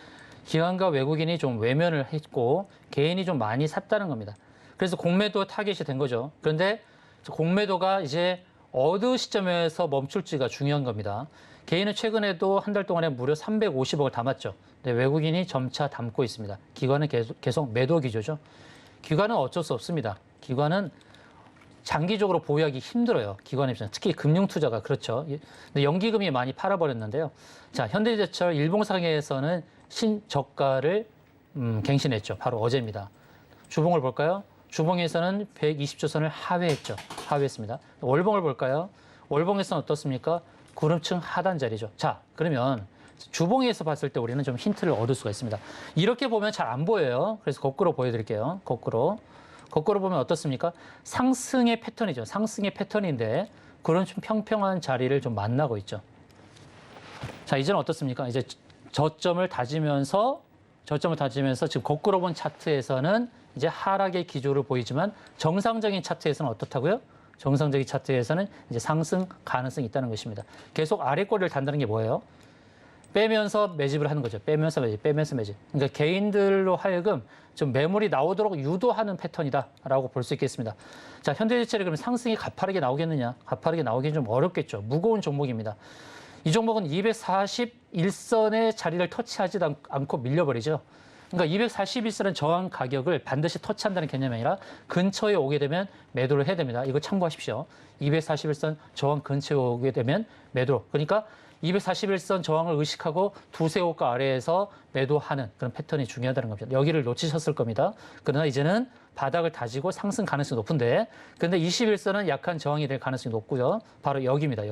기관과 외국인이 좀 외면을 했고 개인이 좀 많이 샀다는 겁니다. 그래서 공매도 타겟이 된 거죠. 그런데 공매도가 이제 어느 시점에서 멈출지가 중요한 겁니다. 개인은 최근에도 한 달 동안에 무려 350억을 담았죠. 근데 외국인이 점차 담고 있습니다. 기관은 계속 매도 기조죠. 기관은 어쩔 수 없습니다. 기관은 장기적으로 보유하기 힘들어요. 기관 입장 특히 금융투자가 그렇죠. 근데 연기금이 많이 팔아버렸는데요. 자, 현대제철 일봉상에서는 신저가를 갱신했죠. 바로 어제입니다. 주봉을 볼까요? 주봉에서는 120조선을 하회했습니다. 월봉을 볼까요? 월봉에서는 어떻습니까? 구름층 하단 자리죠. 자, 그러면 주봉에서 봤을 때 우리는 좀 힌트를 얻을 수가 있습니다. 이렇게 보면 잘 안 보여요. 그래서 거꾸로 보여드릴게요. 거꾸로 보면 어떻습니까? 상승의 패턴이죠. 상승의 패턴인데 그런 좀 평평한 자리를 좀 만나고 있죠. 자, 이제는 어떻습니까? 이제 저점을 다지면서 지금 거꾸로 본 차트에서는 이제 하락의 기조를 보이지만 정상적인 차트에서는 어떻다고요? 정상적인 차트에서는 이제 상승 가능성이 있다는 것입니다. 계속 아래 꼬리를 단다는 게 뭐예요? 빼면서 매집을 하는 거죠. 빼면서 매집. 그러니까 개인들로 하여금 좀 매물이 나오도록 유도하는 패턴이다라고 볼 수 있겠습니다. 자, 현대제철이 그러면 상승이 가파르게 나오겠느냐? 가파르게 나오기는 좀 어렵겠죠. 무거운 종목입니다. 이 종목은 241선의 자리를 터치하지 않고 밀려버리죠. 그러니까 241선은 저항 가격을 반드시 터치한다는 개념이 아니라 근처에 오게 되면 매도를 해야 됩니다. 이거 참고하십시오. 241선 저항 근처에 오게 되면 매도. 그러니까 241선 저항을 의식하고 두세 호가 아래에서 매도하는 그런 패턴이 중요하다는 겁니다. 여기를 놓치셨을 겁니다. 그러나 이제는 바닥을 다지고 상승 가능성이 높은데 그런데 21선은 약한 저항이 될 가능성이 높고요. 바로 여기입니다.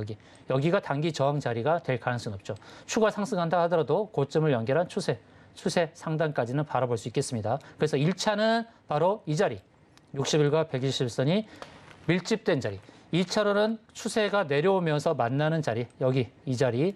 여기가 단기 저항 자리가 될 가능성이 높죠. 추가 상승한다 하더라도 고점을 연결한 추세 상단까지는 바라볼 수 있겠습니다. 그래서 1차는 바로 이 자리 60일과 120일선이 밀집된 자리 2차로는 추세가 내려오면서 만나는 자리, 이 자리는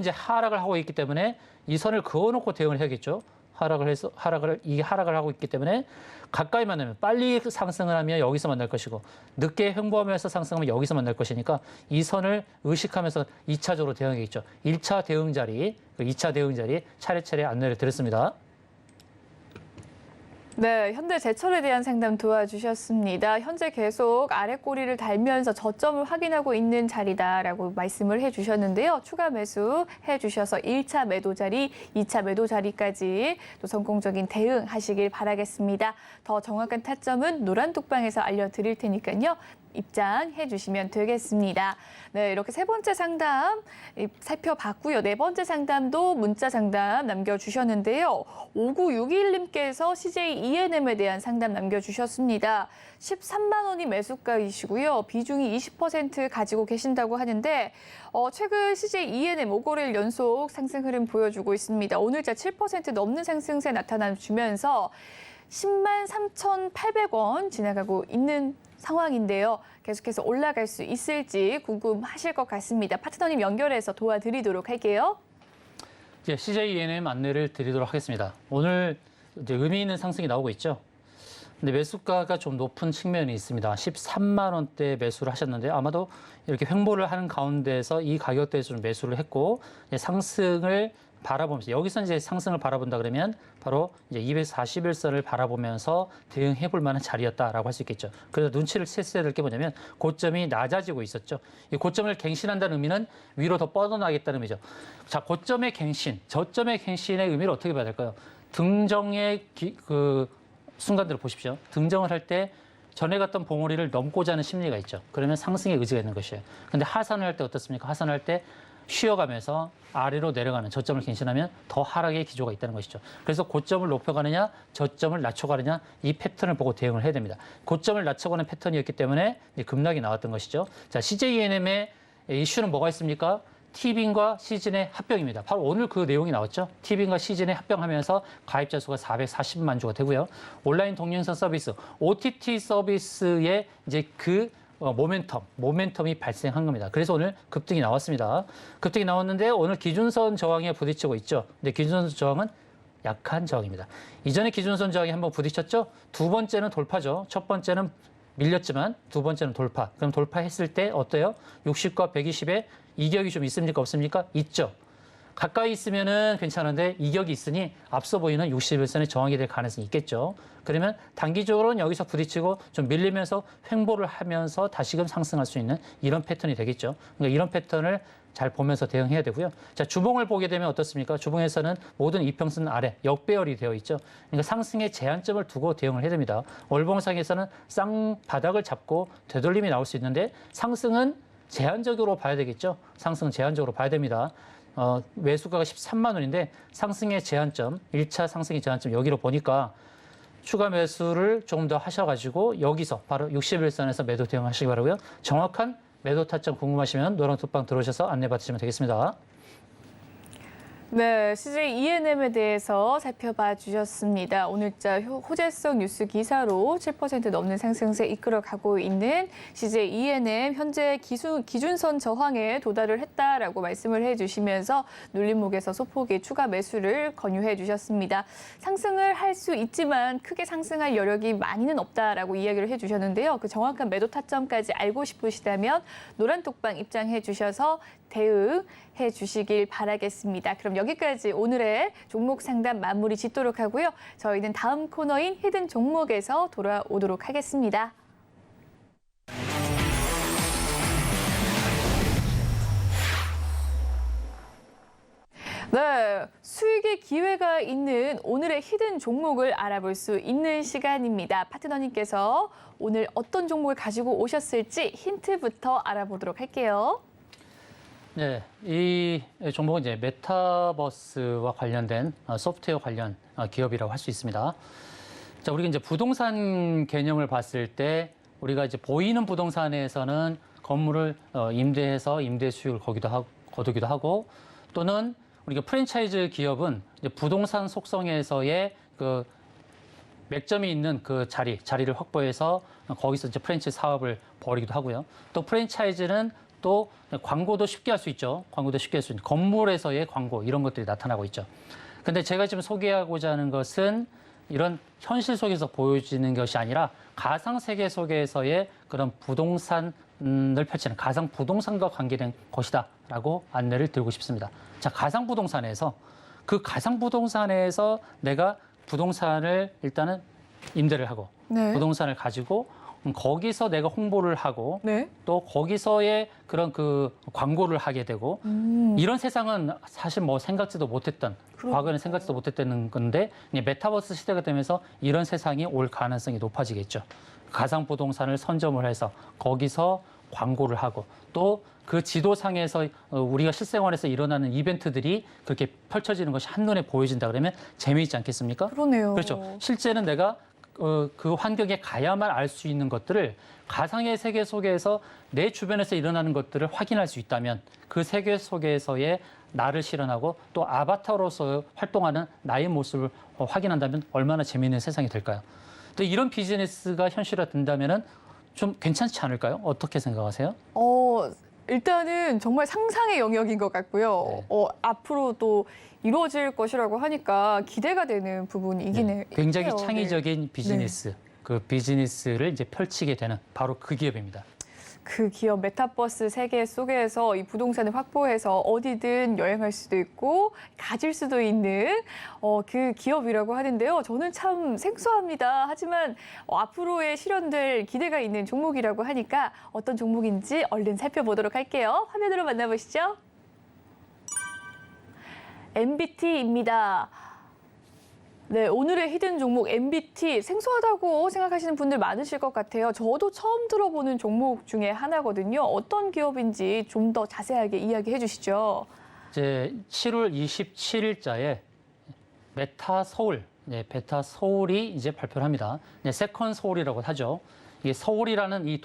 이제 하락을 하고 있기 때문에 이 선을 그어놓고 대응을 해야겠죠. 하락을 하고 있기 때문에 가까이 만나면 빨리 상승을 하면 여기서 만날 것이고 늦게 횡보하면서 상승하면 여기서 만날 것이니까 이 선을 의식하면서 2차적으로 대응하겠죠. 1차 대응 자리, 2차 대응 자리 차례차례 안내를 드렸습니다. 네, 현대제철에 대한 상담 도와주셨습니다. 현재 계속 아래 꼬리를 달면서 저점을 확인하고 있는 자리다라고 말씀을 해주셨는데요. 추가 매수 해주셔서 1차 매도 자리, 2차 매도 자리까지 또 성공적인 대응하시길 바라겠습니다. 더 정확한 타점은 노란 톡방에서 알려드릴 테니까요. 입장해 주시면 되겠습니다. 네, 이렇게 세 번째 상담 살펴봤고요. 네 번째 상담도 문자 상담 남겨주셨는데요. 5961님께서 CJ ENM에 대한 상담 남겨주셨습니다. 13만 원이 매수가이시고요. 비중이 20% 가지고 계신다고 하는데 최근 CJ ENM 5거래일 연속 상승 흐름 보여주고 있습니다. 오늘자 7% 넘는 상승세 나타나주면서 10만 3,800원 지나가고 있는 상황인데요. 계속해서 올라갈 수 있을지 궁금하실 것 같습니다. 파트너님 연결해서 도와드리도록 할게요. 이제 CJ ENM 안내를 드리도록 하겠습니다. 오늘 이제 의미 있는 상승이 나오고 있죠. 근데 매수가가 좀 높은 측면이 있습니다. 13만 원대 매수를 하셨는데 아마도 이렇게 횡보를 하는 가운데서 이 가격대에서 좀 매수를 했고 상승을 바라보면서 여기서 이제 상승을 바라본다 그러면 바로 이제 241선을 바라보면서 대응해 볼 만한 자리였다라고 할 수 있겠죠. 그래서 눈치를 챘어야 될 게 뭐냐면 고점이 낮아지고 있었죠. 이 고점을 갱신한다는 의미는 위로 더 뻗어나가겠다는 의미죠. 자, 고점의 갱신, 저점의 갱신의 의미를 어떻게 봐야 될까요? 등정의 그 순간들을 보십시오. 등정을 할 때 전에 갔던 봉우리를 넘고자 하는 심리가 있죠. 그러면 상승의 의지가 있는 것이에요. 근데 하산을 할 때 어떻습니까? 하산을 할 때 쉬어가면서 아래로 내려가는 저점을 갱신하면 더 하락의 기조가 있다는 것이죠. 그래서 고점을 높여가느냐 저점을 낮춰가느냐 이 패턴을 보고 대응을 해야 됩니다. 고점을 낮춰가는 패턴이었기 때문에 이제 급락이 나왔던 것이죠. 자, CJENM의 이슈는 뭐가 있습니까? 티빙과 시즌의 합병입니다. 바로 오늘 그 내용이 나왔죠. 티빙과 시즌의 합병하면서 가입자 수가 440만 주가 되고요. 온라인 동영상 서비스, OTT 서비스의 이제 그 모멘텀이 발생한 겁니다. 그래서 오늘 급등이 나왔습니다. 급등이 나왔는데 오늘 기준선 저항에 부딪히고 있죠. 근데 기준선 저항은 약한 저항입니다. 이전에 기준선 저항에 한번 부딪혔죠. 두 번째는 돌파죠. 첫 번째는 밀렸지만 두 번째는 돌파. 그럼 돌파했을 때 어때요? 60과 120에 이격이 좀 있습니까? 없습니까? 있죠. 가까이 있으면은 괜찮은데 이격이 있으니 앞서 보이는 61선의 저항이 될 가능성이 있겠죠. 그러면 단기적으로는 여기서 부딪히고 좀 밀리면서 횡보를 하면서 다시금 상승할 수 있는 이런 패턴이 되겠죠. 그러니까 이런 패턴을 잘 보면서 대응해야 되고요. 자, 주봉을 보게 되면 어떻습니까? 주봉에서는 모든 이평선 아래 역배열이 되어 있죠. 그러니까 상승의 제한점을 두고 대응을 해야 됩니다. 월봉상에서는 쌍바닥을 잡고 되돌림이 나올 수 있는데 상승은 제한적으로 봐야 되겠죠. 상승은 제한적으로 봐야 됩니다. 매수가가 13만 원인데 상승의 제한점, 1차 상승의 제한점 여기로 보니까 추가 매수를 조금 더 하셔가지고 여기서 바로 61선에서 매도 대응하시기 바라고요. 정확한 매도 타점 궁금하시면 노랑톡방 들어오셔서 안내받으시면 되겠습니다. 네, CJ ENM에 대해서 살펴봐 주셨습니다. 오늘자 호재성 뉴스 기사로 7% 넘는 상승세 이끌어가고 있는 CJ ENM 현재 기준선 저항에 도달을 했다라고 말씀을 해주시면서 눌림목에서 소폭의 추가 매수를 권유해 주셨습니다. 상승을 할 수 있지만 크게 상승할 여력이 많이는 없다라고 이야기를 해주셨는데요. 그 정확한 매도 타점까지 알고 싶으시다면 노란톡방 입장해 주셔서 대응해 주시길 바라겠습니다. 그럼 여기까지 오늘의 종목 상담 마무리 짓도록 하고요. 저희는 다음 코너인 히든 종목에서 돌아오도록 하겠습니다. 네, 수익의 기회가 있는 오늘의 히든 종목을 알아볼 수 있는 시간입니다. 파트너님께서 오늘 어떤 종목을 가지고 오셨을지 힌트부터 알아보도록 할게요. 네, 이 종목은 이제 메타버스와 관련된 소프트웨어 관련 기업이라고 할 수 있습니다. 자, 우리가 이제 부동산 개념을 봤을 때 우리가 이제 보이는 부동산에서는 건물을 임대해서 임대 수익을 거두기도 하고 또는 우리가 프랜차이즈 기업은 이제 부동산 속성에서의 그 맥점이 있는 그 자리를 확보해서 거기서 이제 프랜차이즈 사업을 벌이기도 하고요. 또 프랜차이즈는 또 광고도 쉽게 할 수 있죠. 광고도 쉽게 할 수 있는 건물에서의 광고 이런 것들이 나타나고 있죠. 근데 제가 지금 소개하고자 하는 것은 이런 현실 속에서 보여지는 것이 아니라 가상 세계 속에서의 그런 부동산을 펼치는 가상 부동산과 관계된 것이다라고 안내를 드리고 싶습니다. 자, 가상 부동산에서 그 가상 부동산에서 내가 부동산을 일단은 임대를 하고 네. 부동산을 가지고 거기서 내가 홍보를 하고 네. 또 거기서의 그런 그 광고를 하게 되고 이런 세상은 사실 뭐 생각지도 못했던 과거에는 생각지도 못했던 건데 메타버스 시대가 되면서 이런 세상이 올 가능성이 높아지겠죠. 가상 부동산을 선점을 해서 거기서 광고를 하고 또 그 지도상에서 우리가 실생활에서 일어나는 이벤트들이 그렇게 펼쳐지는 것이 한눈에 보여진다 그러면 재미있지 않겠습니까? 그러네요. 그렇죠. 실제는 내가 그 환경에 가야만 알 수 있는 것들을 가상의 세계 속에서 내 주변에서 일어나는 것들을 확인할 수 있다면 그 세계 속에서의 나를 실현하고 또 아바타로서 활동하는 나의 모습을 확인한다면 얼마나 재미있는 세상이 될까요? 또 이런 비즈니스가 현실화된다면은 좀 괜찮지 않을까요? 어떻게 생각하세요? 일단은 정말 상상의 영역인 것 같고요. 네. 앞으로 또 이루어질 것이라고 하니까 기대가 되는 부분이긴 해요. 굉장히 네. 창의적인 비즈니스, 그 비즈니스를 이제 펼치게 되는 바로 그 기업입니다. 그 기업 메타버스 세계 속에서 이 부동산을 확보해서 어디든 여행할 수도 있고 가질 수도 있는 그 기업이라고 하는데요. 저는 참 생소합니다. 하지만 앞으로의 실현될 기대가 있는 종목이라고 하니까 어떤 종목인지 얼른 살펴보도록 할게요. 화면으로 만나보시죠. MBT입니다. 네, 오늘의 히든 종목 MBT 생소하다고 생각하시는 분들 많으실 것 같아요. 저도 처음 들어보는 종목 중에 하나거든요. 어떤 기업인지 좀 더 자세하게 이야기해 주시죠. 이제 7월 27일자에 메타 서울, 베타 서울이 이제 발표를 합니다. 세컨 서울이라고 하죠. 이 서울이라는 이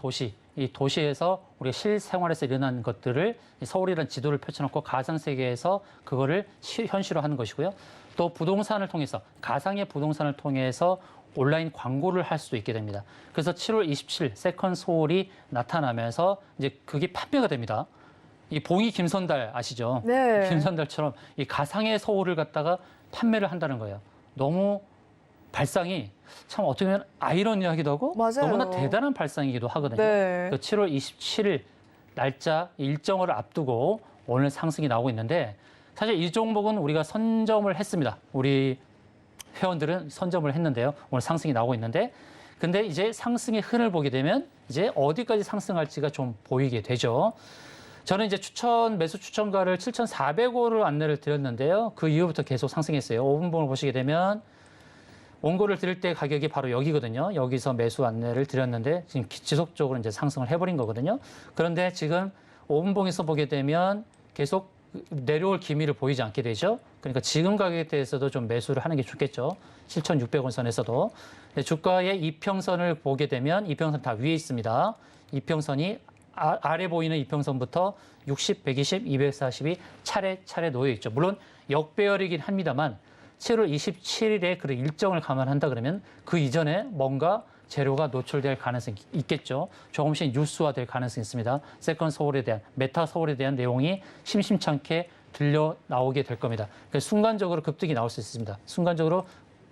도시에서 우리가 실생활에서 일어나는 것들을 서울이라는 지도를 펼쳐놓고 가상 세계에서 그거를 현실화하는 것이고요. 또 부동산을 통해서 가상의 부동산을 통해서 온라인 광고를 할 수도 있게 됩니다. 그래서 7월 27일 세컨 서울이 나타나면서 이제 그게 판매가 됩니다. 이 봉이 김선달 아시죠? 네. 김선달처럼 이 가상의 서울을 갖다가 판매를 한다는 거예요. 너무 발상이 참 어떻게 보면 아이러니하기도 하고 맞아요. 너무나 대단한 발상이기도 하거든요. 네. 7월 27일 날짜 일정을 앞두고 오늘 상승이 나오고 있는데 사실 이 종목은 우리가 선점을 했습니다. 우리 회원들은 선점을 했는데요. 오늘 상승이 나오고 있는데 근데 이제 상승의 흐름을 보게 되면 이제 어디까지 상승할지가 좀 보이게 되죠. 저는 이제 매수 추천가를 7,400원으로 안내를 드렸는데요. 그 이후부터 계속 상승했어요. 5분봉을 보시게 되면 원고를 드릴 때 가격이 바로 여기거든요. 여기서 매수 안내를 드렸는데 지금 지속적으로 이제 상승을 해버린 거거든요. 그런데 지금 5분봉에서 보게 되면 계속 내려올 기미를 보이지 않게 되죠. 그러니까 지금 가격에 대해서도 좀 매수를 하는 게 좋겠죠. 7,600원 선에서도. 주가의 이평선을 보게 되면 이평선 다 위에 있습니다. 이평선이 아래 보이는 이평선부터 60, 120, 240이 차례차례 놓여 있죠. 물론 역배열이긴 합니다만 7월 27일에 그 일정을 감안한다 그러면 그 이전에 뭔가 재료가 노출될 가능성이 있겠죠. 조금씩 뉴스화될 가능성이 있습니다. 세컨 서울에 대한, 메타 서울에 대한 내용이 심심찮게 들려 나오게 될 겁니다. 그래서 순간적으로 급등이 나올 수 있습니다. 순간적으로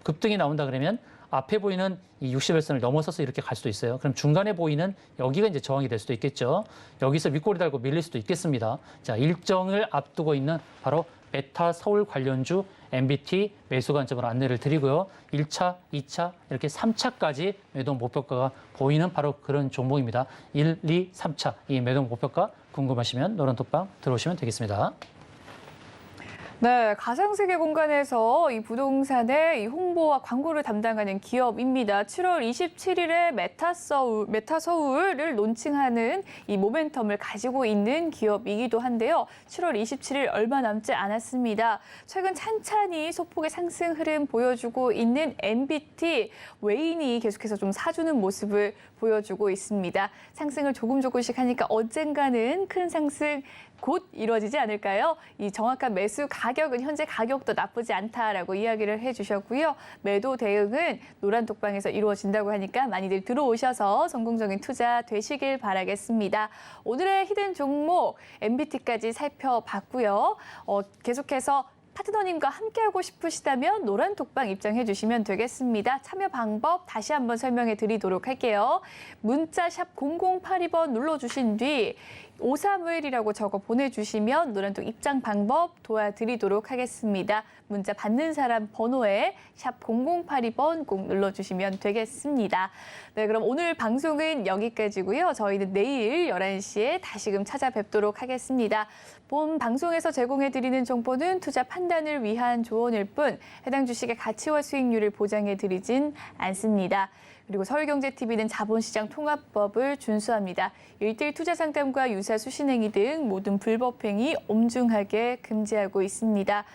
급등이 나온다 그러면 앞에 보이는 이 60일선을 넘어서서 이렇게 갈 수도 있어요. 그럼 중간에 보이는 여기가 이제 저항이 될 수도 있겠죠. 여기서 윗꼬리 달고 밀릴 수도 있겠습니다. 자, 일정을 앞두고 있는 바로 메타 서울 관련주 MBT 매수 관점으로 안내를 드리고요. 1차, 2차, 이렇게 3차까지 매도 목표가가 보이는 바로 그런 종목입니다. 1, 2, 3차 이 매도 목표가 궁금하시면 노란톡방 들어오시면 되겠습니다. 네, 가상세계 공간에서 이 부동산의 이 홍보와 광고를 담당하는 기업입니다. 7월 27일에 메타 서울을 론칭하는 이 모멘텀을 가지고 있는 기업이기도 한데요. 7월 27일 얼마 남지 않았습니다. 최근 찬찬히 소폭의 상승 흐름 보여주고 있는 MBT 외인이 계속해서 좀 사주는 모습을 보여주고 있습니다. 상승을 조금씩 하니까 언젠가는 큰 상승 곧 이루어지지 않을까요? 이 정확한 매수 가격은 현재 가격도 나쁘지 않다라고 이야기를 해주셨고요. 매도 대응은 노란톡방에서 이루어진다고 하니까 많이들 들어오셔서 성공적인 투자 되시길 바라겠습니다. 오늘의 히든 종목 MBT까지 살펴봤고요. 계속해서 파트너님과 함께하고 싶으시다면 노란톡방 입장해 주시면 되겠습니다. 참여 방법 다시 한번 설명해 드리도록 할게요. 문자 샵 0082번 눌러주신 뒤 531이라고 적어 보내주시면 노란톡 입장 방법 도와드리도록 하겠습니다. 문자 받는 사람 번호에 샵 0082번 꼭 눌러주시면 되겠습니다. 네, 그럼 오늘 방송은 여기까지고요. 저희는 내일 11시에 다시금 찾아뵙도록 하겠습니다. 본 방송에서 제공해드리는 정보는 투자 판단을 위한 조언일 뿐 해당 주식의 가치와 수익률을 보장해드리진 않습니다. 그리고 서울경제TV는 자본시장 통합법을 준수합니다. 1대1 투자 상담과 유사 수신행위 등 모든 불법행위 엄중하게 금지하고 있습니다.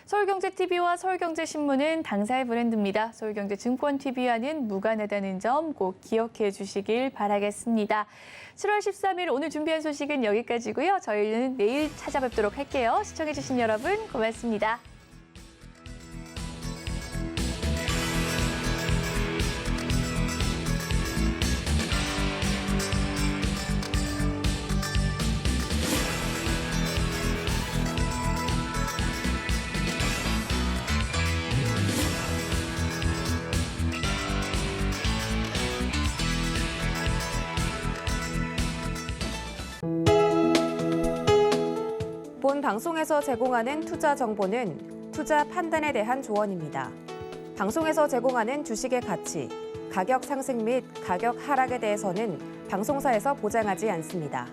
서울경제TV와 서울경제신문은 당사의 브랜드입니다. 서울경제증권TV와는 무관하다는 점 꼭 기억해 주시길 바라겠습니다. 7월 13일 오늘 준비한 소식은 여기까지고요. 저희는 내일 찾아뵙도록 할게요. 시청해 주신 여러분 고맙습니다. 방송에서 제공하는 투자 정보는 투자 판단에 대한 조언입니다. 방송에서 제공하는 주식의 가치, 가격 상승 및 가격 하락에 대해서는 방송사에서 보장하지 않습니다.